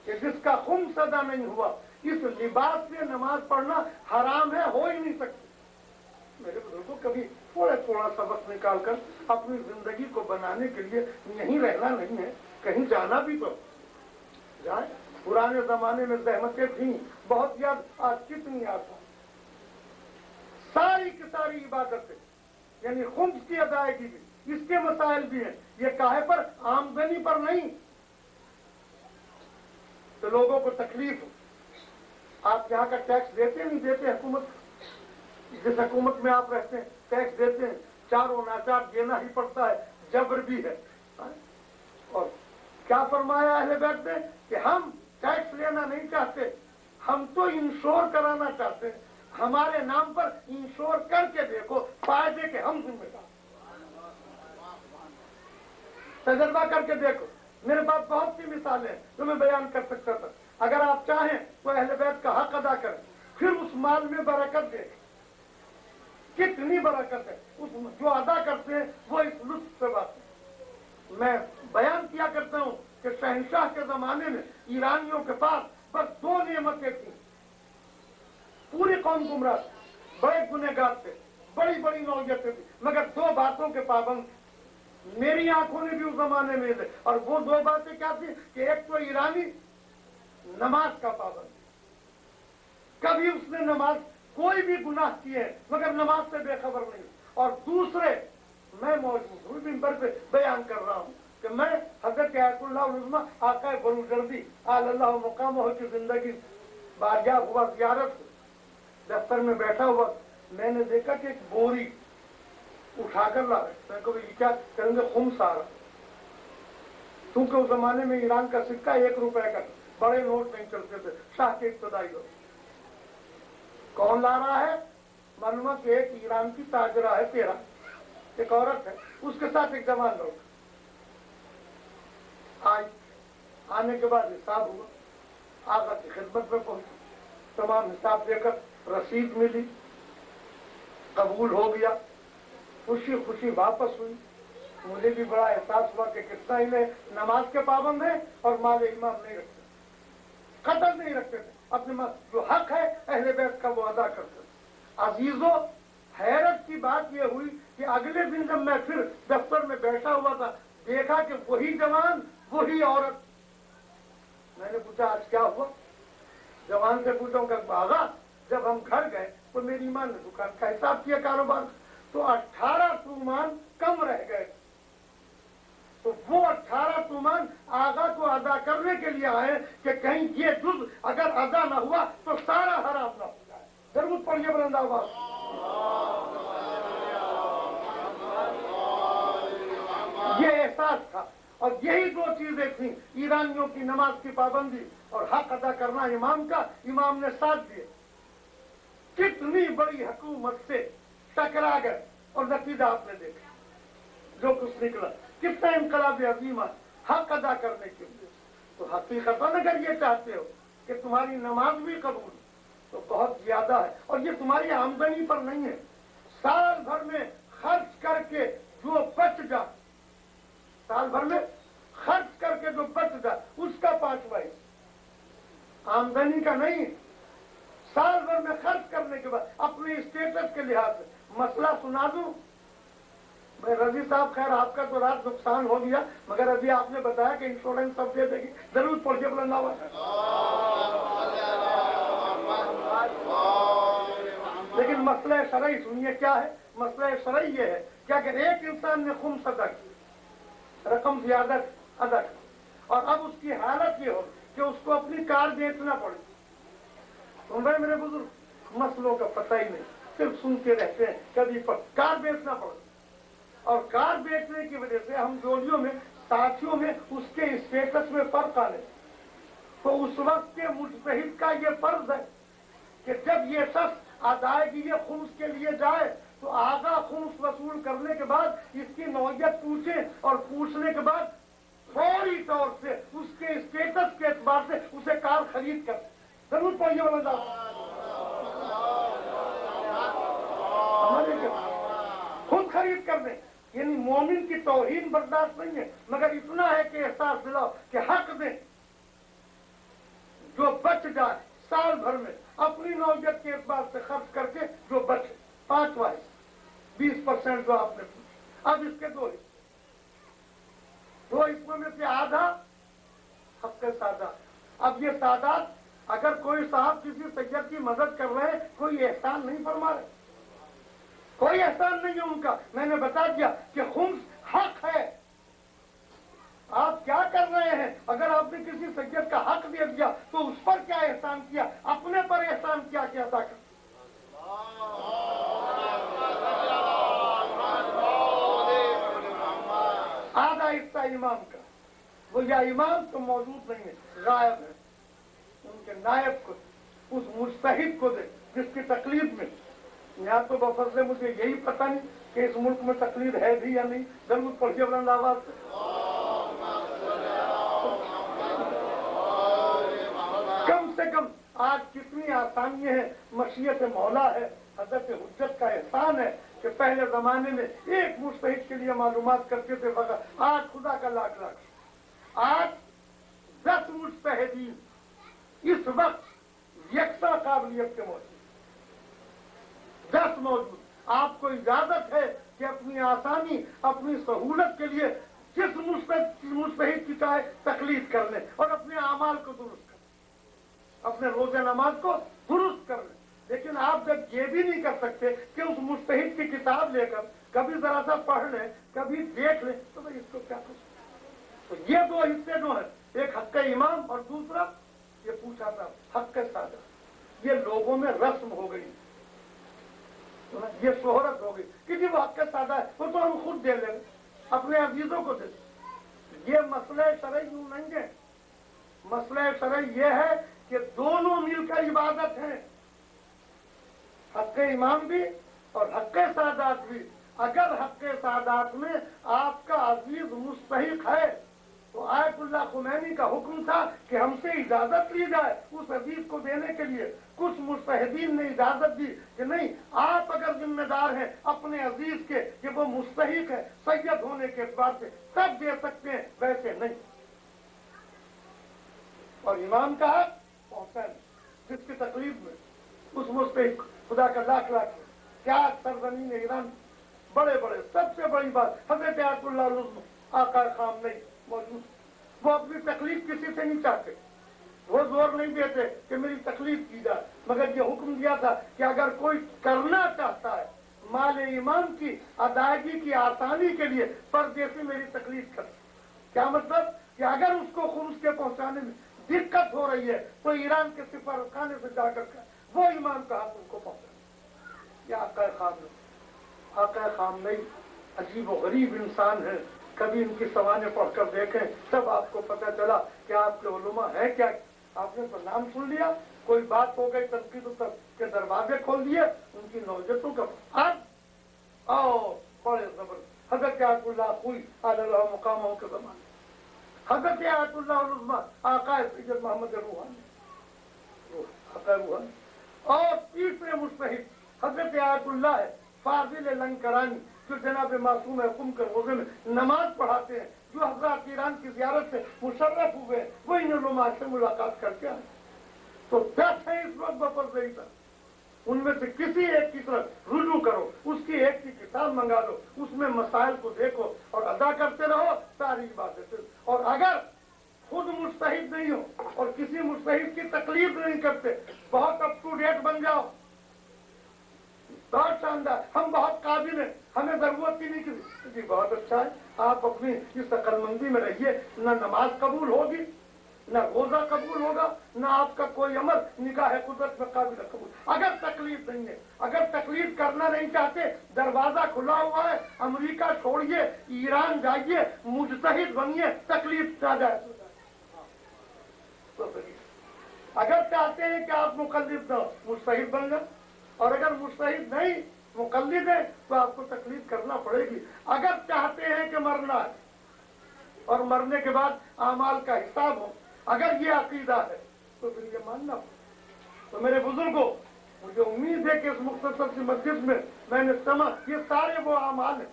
[SPEAKER 1] कि जिसका खुम्स अदा नहीं हुआ, इस लिबास से नमाज पढ़ना हराम है, हो ही नहीं सकती। मेरे बुजुर्गों, कभी थोड़ा थोड़ा सबक निकालकर अपनी जिंदगी को बनाने के लिए यहीं रहना नहीं है, कहीं जाना भी तो जाए। पुराने जमाने में जहमतें थी बहुत, याद आज कितनी आसान। सारी की सारी इबादतें यानी खुम्स की अदायगी भी, इसके मसाइल भी हैं। ये काहे पर? आमदनी पर नहीं, तो लोगों को तकलीफ हो। आप यहाँ का टैक्स देते नहीं देते? हुकूमत, जिस हुकूमत में आप रहते हैं टैक्स देते हैं, चारों नाचार देना ही पड़ता है, जबर भी है। और क्या फरमाया अहले बैत ने कि हम टैक्स लेना नहीं चाहते, हम तो इंश्योर कराना चाहते हैं। हमारे नाम पर इंश्योर करके देखो, फायदे के हम जिम्मेदार। तजर्बा करके देखो, मेरे पास बहुत सी मिसालें जो मैं बयान कर सकता था। अगर आप चाहें तो अहले बैत का हक अदा करें, फिर उस माल में बरकत देखें, कितनी बरकत है उस जो अदा करते हैं वो इस लुत्फ से बात है। मैं बयान किया करता हूँ कि शहंशाह के जमाने में ईरानियों के पास बस दो नेमतें थी, पूरी कौम गुमराह, बड़े गुनहगार थे, बड़ी बड़ी नौयतें थी, मगर दो बातों के पाबंद मेरी आंखों ने भी उस जमाने में थे। और वो दो बातें क्या थी कि एक तो ईरानी नमाज का पाबंद, कभी उसने नमाज कोई भी गुनाह किए मगर नमाज से बेखबर नहीं। और दूसरे, मैं मौजूद हूँ मिंबर पे बयान कर रहा हूँ कि मैं हजरत आयतुल्लाह उल-उज़्मा आका बरूजर्दी अल्लाह मुकाम की जिंदगी बारगाह हुआ ज़ियारत, दफ्तर में बैठा हुआ, मैंने देखा कि एक बोरी उठाकर ला रहे। मैं कभी क्या करेंगे, खुम्स आ रहा, क्योंकि उस जमाने में ईरान का सिक्का 1 रुपए का, बड़े नोट नहीं चलते थे, शाह के इब्तदाई लोग। कौन ला रहा है मालूम कि एक ईरान की ताजरा है, तेरा एक औरत है, उसके साथ एक जवान लोग आई। आने के बाद हिसाब हुआ, आगा की खिदमत में पहुंचे, तमाम हिसाब देकर रसीद मिली, कबूल हो गया, खुशी खुशी वापस हुई। मुझे भी बड़ा एहसास हुआ कि कितना इन्हें नमाज के पाबंद है और माल इमाम नहीं रखते, कदर नहीं रखते थे, अपने जो हक है अहले बैत का वो अदा करते थे। अजीजों, हैरत की बात यह हुई कि अगले दिन जब मैं फिर दफ्तर में बैठा हुआ था, देखा कि वही जवान वही औरत। मैंने पूछा आज क्या हुआ? जवान से पूछा कि आगा जब हम घर गए तो मेरी मां ने दुकान का हिसाब किया, कारोबार, तो 18 तुमान कम रह गए। तो वो 18 तुमान आगा को अदा करने के लिए आए कि कहीं ये जुज अगर अदा न हुआ तो सारा हराम न हो जाए। जरूर पढ़िए बुलंदाबाद। ये एहसास था और यही दो चीजें थी, ईरानियों की नमाज की पाबंदी और हक अदा करना इमाम का। इमाम ने साथ दिए, कितनी बड़ी हुकूमत से टकरा गए और नतीजा आपने देखा जो कुछ निकला, कितना इनकलाब अजीम हक अदा करने के लिए। तो हकीकतन अगर ये चाहते हो कि तुम्हारी नमाज भी कबूल, तो बहुत ज्यादा है, और ये तुम्हारी आमदनी पर नहीं है। साल भर में खर्च करके जो बच जा, साल भर में खर्च करके जो बच जा उसका 5वां हिस्सा, आमदनी का नहीं। साल भर में खर्च करने के बाद अपने स्टेटस के लिहाज से मसला सुना दूं मैं, रजी साहब, खैर आपका तो रात नुकसान हो गया, मगर अभी आपने बताया कि इंश्योरेंस सब दे देगी, जरूर पढ़िए बुलंदाबाद। लेकिन मसला शरई सुनिए क्या है। मसला शरई ये है कि अगर एक इंसान ने खुम्स अदा की, रकम ज्यादा अदा की, और अब उसकी हालत ये हो कि उसको अपनी कार बेचना पड़े, तो मेरे बुजुर्ग मसलों का पता ही नहीं, सिर्फ सुनते रहते हैं, कभी कार बेचना पड़े। और कार बेचने की वजह से हम जोड़ियों में, साथियों में उसके स्टेटस में फर्क आने, तो उस वक्त के मुजतहिद का ये फर्ज है कि जब ये शख्स अदायगी खुम्स के लिए जाए तो आगा खुम्स वसूल करने के बाद इसकी नौयत पूछे, और पूछने के बाद फौरी तौर से उसके स्टेटस के एतबार से उसे कार खरीद कर जरूर पढ़िए वाला हमारे खुद खरीद कर दे। यानी मोमिन की तौहीन बर्दाश्त नहीं है, मगर इतना है कि एहसास दिलाओ कि हक दे, जो बच जाए साल भर में अपनी नौयत के एतबार से खर्च करके जो बचे, 5वां हिस्सा, 20% जो आपने पूछा। अब इसके 2 हिस्से, 2 हिस्सों में से आधा हक सादा। अब ये सादात, अगर कोई साहब किसी सैयद की मदद कर रहे हैं, कोई एहसान नहीं फरमा रहे, कोई एहसान नहीं है उनका। मैंने बता दिया कि खुम्स हक है। आप क्या कर रहे हैं? अगर आपने किसी सैयद का हक दे दिया तो उस पर क्या एहसान किया, अपने पर एहसान क्या अदा कर। इमाम का, वो या इमाम तो मौजूद नहीं है, गायब है, उनके नायब को, उस मुस्तहिद को दे जिसकी तकलीफ में, यहाँ तो बफज़ले मुझे यही पता नहीं कि इस मुल्क में तकलीफ है भी या नहीं, जरूर पढ़िए बुलंद आवाज से। कम से कम आज कितनी आसानियां हैं, मशीयत मौला है, हजरत हुज्जत का एहसान है कि पहले जमाने में एक मुस्तहिद के लिए मालूमात करते थे वगैरह, आज खुदा का लाख लाख, आज 10 मुस्तहिदीन इस वक्त यकसा काबिलियत के मौजूद, 10 मौजूद। आपको इजाजत है कि अपनी आसानी, अपनी सहूलत के लिए जिस मुस्तहिद की चाहे तकलीफ कर ले और अपने अमाल को दुरुस्त कर, अपने रोजे नमाज को दुरुस्त कर ले। लेकिन आप जब ये भी नहीं कर सकते कि उस मुस्तहिद की किताब लेकर कभी जरा सा पढ़ लें, कभी देख लें, तो भाई इसको क्या कर सकते। तो ये 2 हिस्से जो है, एक हक इमाम और दूसरा ये पूछा था हक सादा, ये लोगों में रस्म हो गई, ये शोहरत हो गई कि जी वो हक सादा है, वो तो हम खुद दे लेंगे, अपने अजीजों को दे दें। ये मसला शरई यूं नहीं है, मसला शरई ये है कि दोनों मिलकर इबादत है, हक इमाम भी और हक सादात भी। अगर हक सादात में आपका अजीज मुस्तहिक है तो आयतुल्लाह खुमैनी का हुक्म था कि हमसे इजाजत ली जाए उस अजीज को देने के लिए। कुछ मुस्तहिदीन ने इजाजत दी कि नहीं, आप अगर जिम्मेदार हैं अपने अजीज के कि वो मुस्तहिक है सैयद होने के बाद से तब दे सकते हैं, वैसे नहीं। और इमाम का हक पहुंचा जिसकी तकलीफ में उस मुस्तहिक, खुदा का लाख लाख क्या सरजमीन ईरान, बड़े बड़े सबसे बड़ी बात हजरत आयतुल्लाह आका खामनेई मौजूद, वो अपनी तकलीफ किसी से नहीं चाहते, वो जोर नहीं देते कि मेरी तकलीफ की जाए, मगर ये हुक्म दिया था कि अगर कोई करना चाहता है माल इमाम की अदायगी की आसानी के लिए परदेसी मेरी तकलीफ कर। क्या मतलब कि अगर उसको खुम्स के पहुंचाने में दिक्कत हो रही है तो ईरान के सिफारतखाने से जाकर वो इमाम का हाथ उनको पहुंचा। आका खामनेई अजीब व गरीब इंसान है, कभी इनकी सवानें पढ़कर देखें तब आपको पता चला कि आपके उलमा है क्या। आपने तो नाम सुन लिया, कोई बात हो गई, तनकीद के दरवाजे खोल दिए, उनकी नौजतों का आज आओ बड़े जबर हजरत आयतुल्लाह हुई आला मुकामों के जमाने, हजरत आयतुल्लाह उलमा आका सैयद मोहम्मद रूहानी और तीसरे मुस्तहिद हजरत आयतुल्लाह फाजिल लंकरानी जो जनाब मासूम हुकुम के रोजे में नमाज पढ़ाते हैं, जो हजरत ईरान की जियारत से मुशर्रफ हुए, वो इन उलमा से मुलाकात करके आए। तो 10 है इस वक्त बफर रही था, उनमें से किसी एक की तरफ रुजू करो, उसकी एक की किताब मंगा लो, उसमें मसाइल को देखो और अदा करते रहो सारी इबादतें। और अगर खुद मुस्तहिद नहीं हो और किसी मुस्तहिद की तकलीफ नहीं करते, बहुत अप टू डेट बन जाओ, बहुत शानदार, हम बहुत काबिल हैं, हमें जरूरत ही नहीं किसी जी, बहुत अच्छा है, आप अपनी इस अकलमंदी में रहिए, न नमाज कबूल होगी, न रोजा कबूल होगा, न आपका कोई अमल निकाह कुदरत में काबिल कबूल। अगर तकलीफ नहीं है, अगर तकलीफ करना नहीं चाहते, दरवाजा खुला हुआ है, अमेरिका छोड़िए, ईरान जाइए, मुजतहिद बनिए, तकलीफ आ जाए तो अगर चाहते हैं कि आप मुकल्लिद न मुस्तहिद बन जाए, और अगर मुस्तहिद नहीं मुकल्लिद है तो आपको तकलीफ करना पड़ेगी। अगर चाहते हैं कि मरना है और मरने के बाद आमाल का हिसाब हो, अगर ये अकीदा है तो फिर ये मानना पड़ेगा। तो मेरे बुजुर्गों, मुझे उम्मीद है कि इस मुख्तसर सी मस्जिद में मैंने समझ ये सारे वो आमाल हैं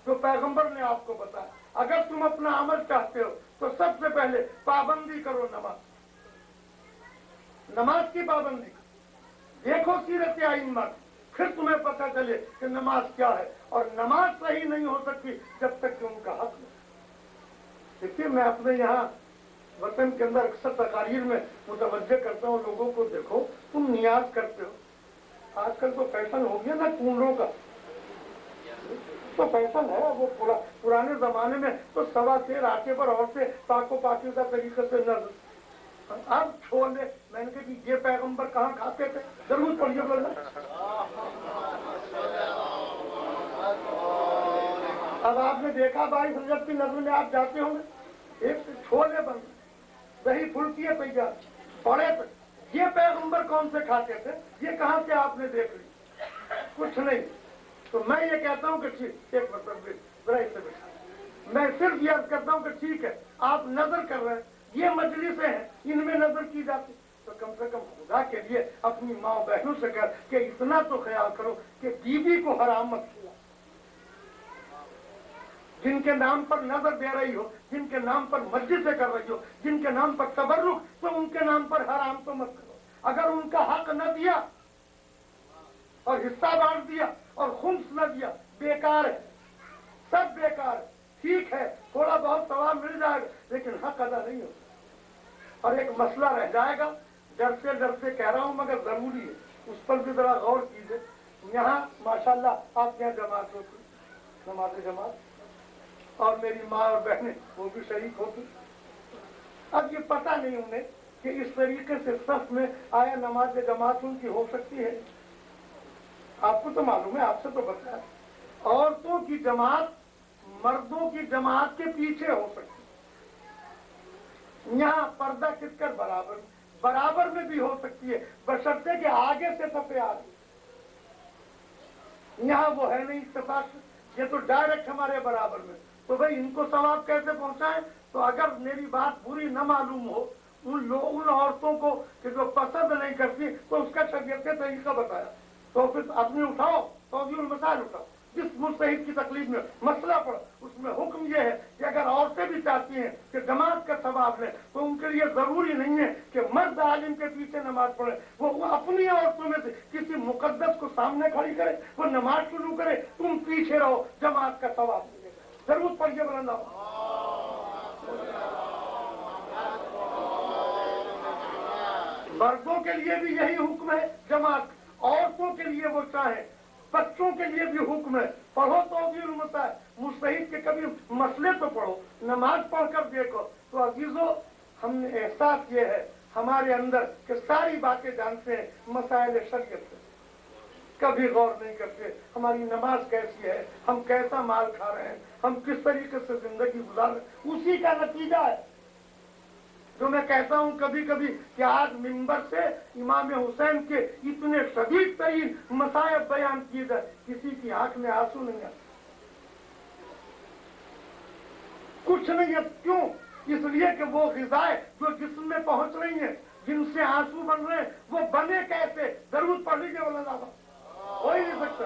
[SPEAKER 1] जो पैगंबर ने आपको बताया। अगर तुम अपना अमल चाहते हो तो सबसे पहले पाबंदी करो नमाज की पाबंदी। देखो सीरत आइम्मा, फिर तुम्हें पता चले कि नमाज क्या है, और नमाज सही नहीं हो सकती जब तक कि उनका हक नहीं। देखिए, मैं अपने यहाँ वतन के अंदर अक्सर तकारीर में मुतवज्जे करता हूँ लोगों को, देखो तुम नियाज करते हो, आजकल तो फैशन हो गया ना कूलरों का, तो फैशन है वो पुराने जमाने में तो सवा शेर आटे पर और से पाको पाकिज़ा तरीके से न अब छोड़ दे। मैंने कहा कि ये पैगंबर कहाँ खाते थे, जरूर पढ़िए बोलना। अब आपने आपने देखा 22 रजब की नजर में आप जाते होंगे, एक छोले बन दही फुल्की है तैयार बड़े पे। ये पैगंबर कौन से खाते थे, ये कहाँ से आपने देख ली? कुछ नहीं। तो मैं ये कहता हूँ कि ठीक, एक मतलब मैं सिर्फ ये कहता हूँ कि ठीक है, आप नजर कर रहे हैं, ये मजलिसें हैं, इनमें नजर की जाती, तो कम से कम खुदा के लिए अपनी माँ बहनों से कर कि इतना तो ख्याल करो कि बीवी को हराम मत खिला। जिनके नाम पर नजर दे रही हो, जिनके नाम पर मस्जिद से कर रही हो, जिनके नाम पर तबर्रुक, तो उनके नाम पर हराम तो मत करो। अगर उनका हक न दिया और हिस्सा बांट दिया और खुम्स न दिया, बेकार है, सब बेकार है। ठीक है, थोड़ा बहुत सवाब मिल जाएगा, लेकिन हक अदा नहीं होता। और एक मसला रह जाएगा, डर से कह रहा हूं मगर जरूरी है, उस पर भी जरा गौर कीजिए। यहाँ माशाल्लाह आप यहाँ जमात होती, नमाज जमात, और मेरी माँ और बहनें वो भी शरीक होती। अब ये पता नहीं उन्हें कि इस तरीके से सफ में आया नमाज जमात उनकी हो सकती है। आपको तो मालूम है, आपसे तो बताया, औरतों की जमात मर्दों की जमात के पीछे हो सकती है। यहाँ पर्दा किसकर बराबर में भी हो सकती है, बशर्ते कि आगे से सफे आ रही। यहाँ वो है नहीं इत्तेफाक, ये तो डायरेक्ट हमारे बराबर में। तो भाई इनको सवाब कैसे पहुंचाएं? तो अगर मेरी बात बुरी न मालूम हो उन औरतों को कि जो पसंद नहीं करती, तो उसका शरीयत का तरीका बताया, तो फिर अपनी उठाओ, तौजीहुल मसाइल उठाओ। जिस मुस्तहिद की तकलीफ में मसला पड़ा, उसमें हुक्म यह है कि अगर औरतें भी चाहती हैं कि जमात का सवाब लें, तो उनके लिए जरूरी नहीं है कि मर्द आलिम के पीछे नमाज पढ़े। वो अपनी औरतों में से किसी मुकद्दस को सामने खड़ी करे, वो नमाज शुरू करे, तुम पीछे रहो, जमात का सवाब मिलेगा। जरूर पढ़िए बुलंद आवाज़। मर्दों के लिए भी यही हुक्म है जमात, औरतों के लिए वो चाहे, बच्चों के लिए भी हुक्म है, पढ़ो तौजीहुल मसाइल, मुस्तहिद के कभी मसले तो पढ़ो, नमाज पढ़कर देखो। तो अजीजों, हमने एहसास ये है हमारे अंदर कि सारी बातें जानते हैं, मसाइल शरीयत से कभी गौर नहीं करते। हमारी नमाज कैसी है, हम कैसा माल खा रहे हैं, हम किस तरीके से जिंदगी गुजार रहे हैं, उसी का नतीजा है जो मैं कहता हूं कभी कभी कि आज मिंबर से इमाम हुसैन के इतने शदीद तरीन मसायब बयान किए जाए, किसी की आंख में आंसू नहीं आते, कुछ नहीं है। क्यों? इसलिए कि वो ग़िज़ाएं जो जिस्म में पहुंच रही हैं, जिनसे आंसू बन रहे हैं, वो बने कैसे? जरूर पढ़ लीजिए वाला, हो ही नहीं सकता।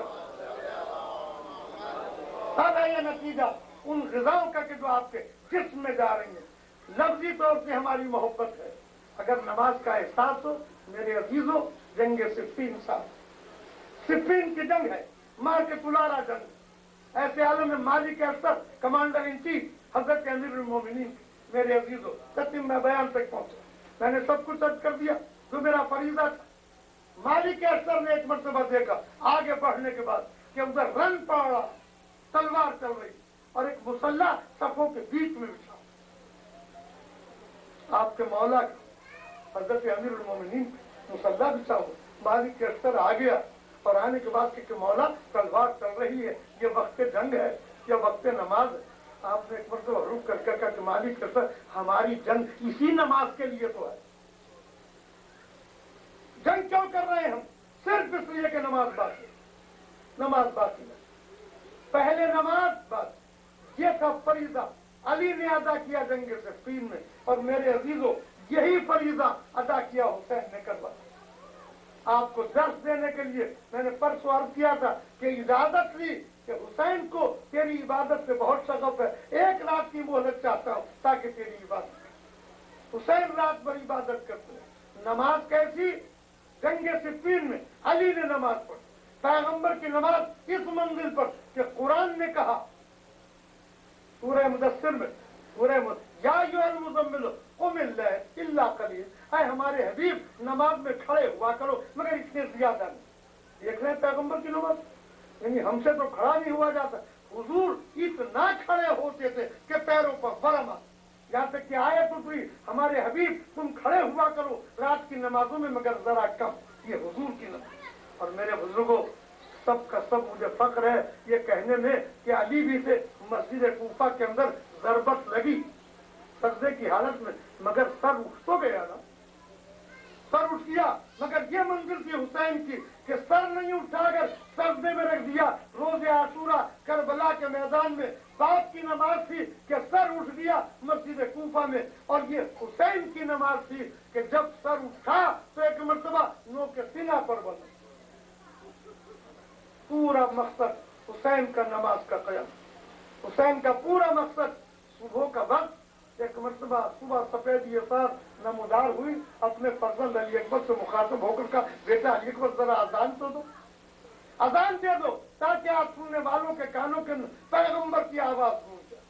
[SPEAKER 1] अब है ये नतीजा उन ग़िज़ाओं का कि जो आपके जिस्म में जा रही है। लफ्जी तौर से हमारी मोहब्बत है, अगर नमाज का एहसास हो, मेरे अजीजों, जंगे सिफ़ीन साहब, सिफ़ीन की जंग है, मार के तुलारा जंग। ऐसे आलम में मालिक असद, कमांडर इन चीफ हजरत अमीरुल मोमिनीन, मेरे अजीजों, तत्म मैं बयान तक पहुंचा। मैंने सब कुछ अर्ज कर दिया जो मेरा फरीजा था। मालिक असद ने एक मरतबा देखा आगे बढ़ने के बाद कि उधर रन पड़ रहा, तलवार चल रही, और एक मुसल्ला सफों के बीच में बिछा। आपके मौला हजरत अमीरुल मोमिनीन मुसल्ला बिछा हो, मालिक के अस्तर आ गया, और आने के बाद कि मौला तलवार चल रही है, ये वक्त जंग है, ये वक्त नमाज है। आपने एक मरतबा रुक कर कहा कि मालिक के अस्तर, हमारी जंग इसी नमाज के लिए तो है। जंग क्यों कर रहे हैं हम? सिर्फ इसलिए कि नमाज बाकी है। पहले नमाज बात, ये था फरीजा, अली ने अदा किया जंग सिफ़ीन में, और मेरे अजीजों यही फरीजा अदा किया हुसैन ने करबला। आपको दर्श देने के लिए मैंने परसों अर्ज किया था कि इजाजत ली कि हुसैन को तेरी इबादत से बहुत शगफ है, 1 रात की मोहलत चाहता हूं ताकि तेरी इबादत। हुसैन रात भर इबादत करते हैं। नमाज कैसी? जंगे सिफ़ीन में अली ने नमाज पढ़ी, पैगंबर की नमाज इस मंजिल पर कि कुरान ने कहा सूरह मुदस्सिर में, या अय्युहल मुज़म्मिल क़ुम इल्ला क़लील, ऐ हमारे हबीब नमाज में खड़े हुआ करो मगर इतने ज्यादा नहीं। देख रहे हैं पैगंबर की नमाज, यानी हमसे तो खड़ा नहीं हुआ जाता, हुजूर इतना खड़े होते थे कि पैरों पर बरम आ, यहाँ तक कि आयत उतरी, हमारे हबीब तुम खड़े हुआ करो रात की नमाजों में मगर जरा कम। ये हुजूर की नमाज। और मेरे बुजुर्गों, सब का सब मुझे फख्र है ये कहने में कि अली भी थे, मस्जिद मस्जिद कूफा के अंदर जरबत लगी सजदे की हालत में, मगर सर उठ तो गया ना, सर उठ गया, मगर ये मंजिल थी हुसैन की कि सर नहीं उठाकर सजदे में रख दिया। रोज़े आशूरा करबला के मैदान में बाप की नमाज थी कि सर उठ गया मस्जिद कूफा में, और ये हुसैन की नमाज थी कि जब सर उठा तो एक मर्तबा नो के सीना पर बना। पूरा मकसद हुसैन का नमाज का कयाम, हुसैन का पूरा मकसद सुबह का वक्त। एक मर्तबा सुबह सफेद यसार नमदार हुई, अपने फर्जंद अली अकबर से मुखातब होकर का, बेटा अली अकबर जरा अजान तो दो, अजान दे दो ताकि आप सुनने वालों के कानों के पैगंबर की आवाज सुन जाए।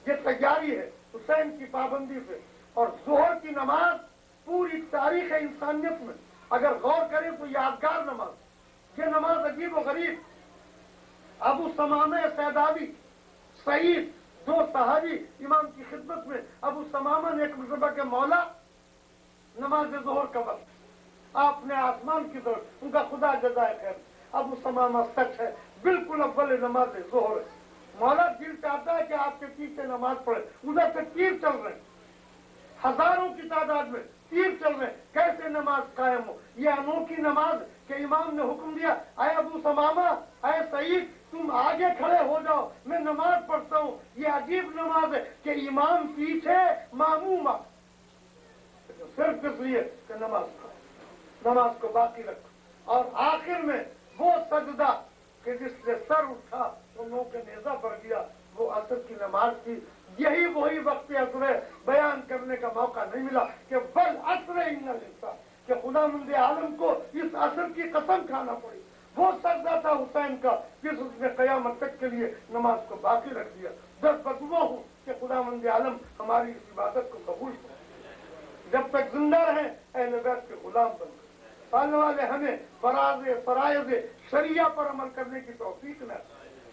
[SPEAKER 1] ये तैयारी है हुसैन की पाबंदी से। और जोहर की नमाज पूरी तारीख इंसानियत में अगर गौर करें तो यादगार नमाज, ये नमाज अजीब व गरीब। अबू समामा सैदावी सईद दो सहाबी इमाम की खिदमत में, अबू समामा ने एक मरतबा के मौला नमाज जोहर का वक्त आपने आसमान की तरफ, उनका खुदा जजाए खैर, अबू समामा सच है, बिल्कुल अव्वल नमाज जोहर है। मौला दिल चाहता है कि आपके पीछे नमाज पढ़े, उधर से तीर चल रहे हैं, हजारों की तादाद में तीर चल रहे हैं, कैसे नमाज कायम हो। ये अनोखी नमाज के इमाम ने हुक्म दिया, अय अबू समामा, अय सईद, तुम आगे खड़े हो जाओ, मैं नमाज पढ़ता हूँ। ये अजीब नमाज है कि इमाम पीछे मामूम, सिर्फ इसलिए कि नमाज को बाकी रखो। और आखिर में वो सजदा कि जिससे सर उठा तो मुंह के नेजा पड़ गया, वो असर की नमाज थी। यही वही वक्त असर बयान करने का मौका नहीं मिला कि बल असर इन्नल इंसान, कि खुदावंद आलम को इस असर की कसम खाना पड़ी। वो सजदा था हुसैन का, जिस उसने कयामत तक के लिए नमाज को बाकी रख दिया। दस बदुआ हूँ कि खुदावंद आलम हमारी इस इबादत को कबूल करे, जब तक जिंदा रहे अहले बैत के गुलाम बन पालने वाले हमें फराइज़ शरिया पर अमल करने की तौफीक न,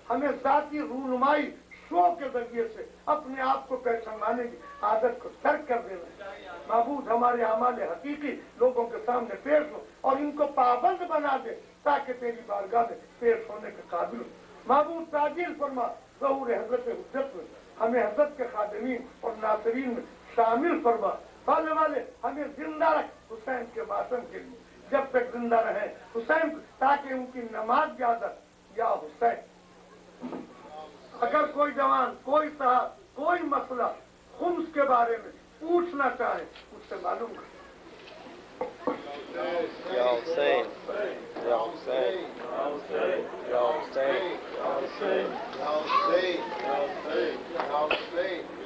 [SPEAKER 1] हमें जाती रूनुमाई शो के जरिए से अपने आप को पहचानने की आदत को तर्क कर देना। महबूद हमारे अमाल हकीकी लोगों के सामने पेश हो और इनको पाबंद बना दे ताकि तेरी बारगाह में पेश होने के काबिल हो। महबूद ताजील फरमा ज़हूर हज़रत हुज्जत में हमें हज़रत के खादिमीन और नासरीन में शामिल फरमा। पालने वाले हमें जिंदा रख हुसैन के मातम के लिए, जब तक जिंदा रहे हुसैन, ताकि उनकी नमाज की आदत या हुसैन। अगर कोई जवान, कोई साहब, कोई मसला खुम्स के बारे में पूछना चाहे उससे मालूम कर।
[SPEAKER 2] या हुसैन, या हुसैन, या हुसैन, या हुसैन, या हुसैन, या हुसैन, या हुसैन, या हुसैन।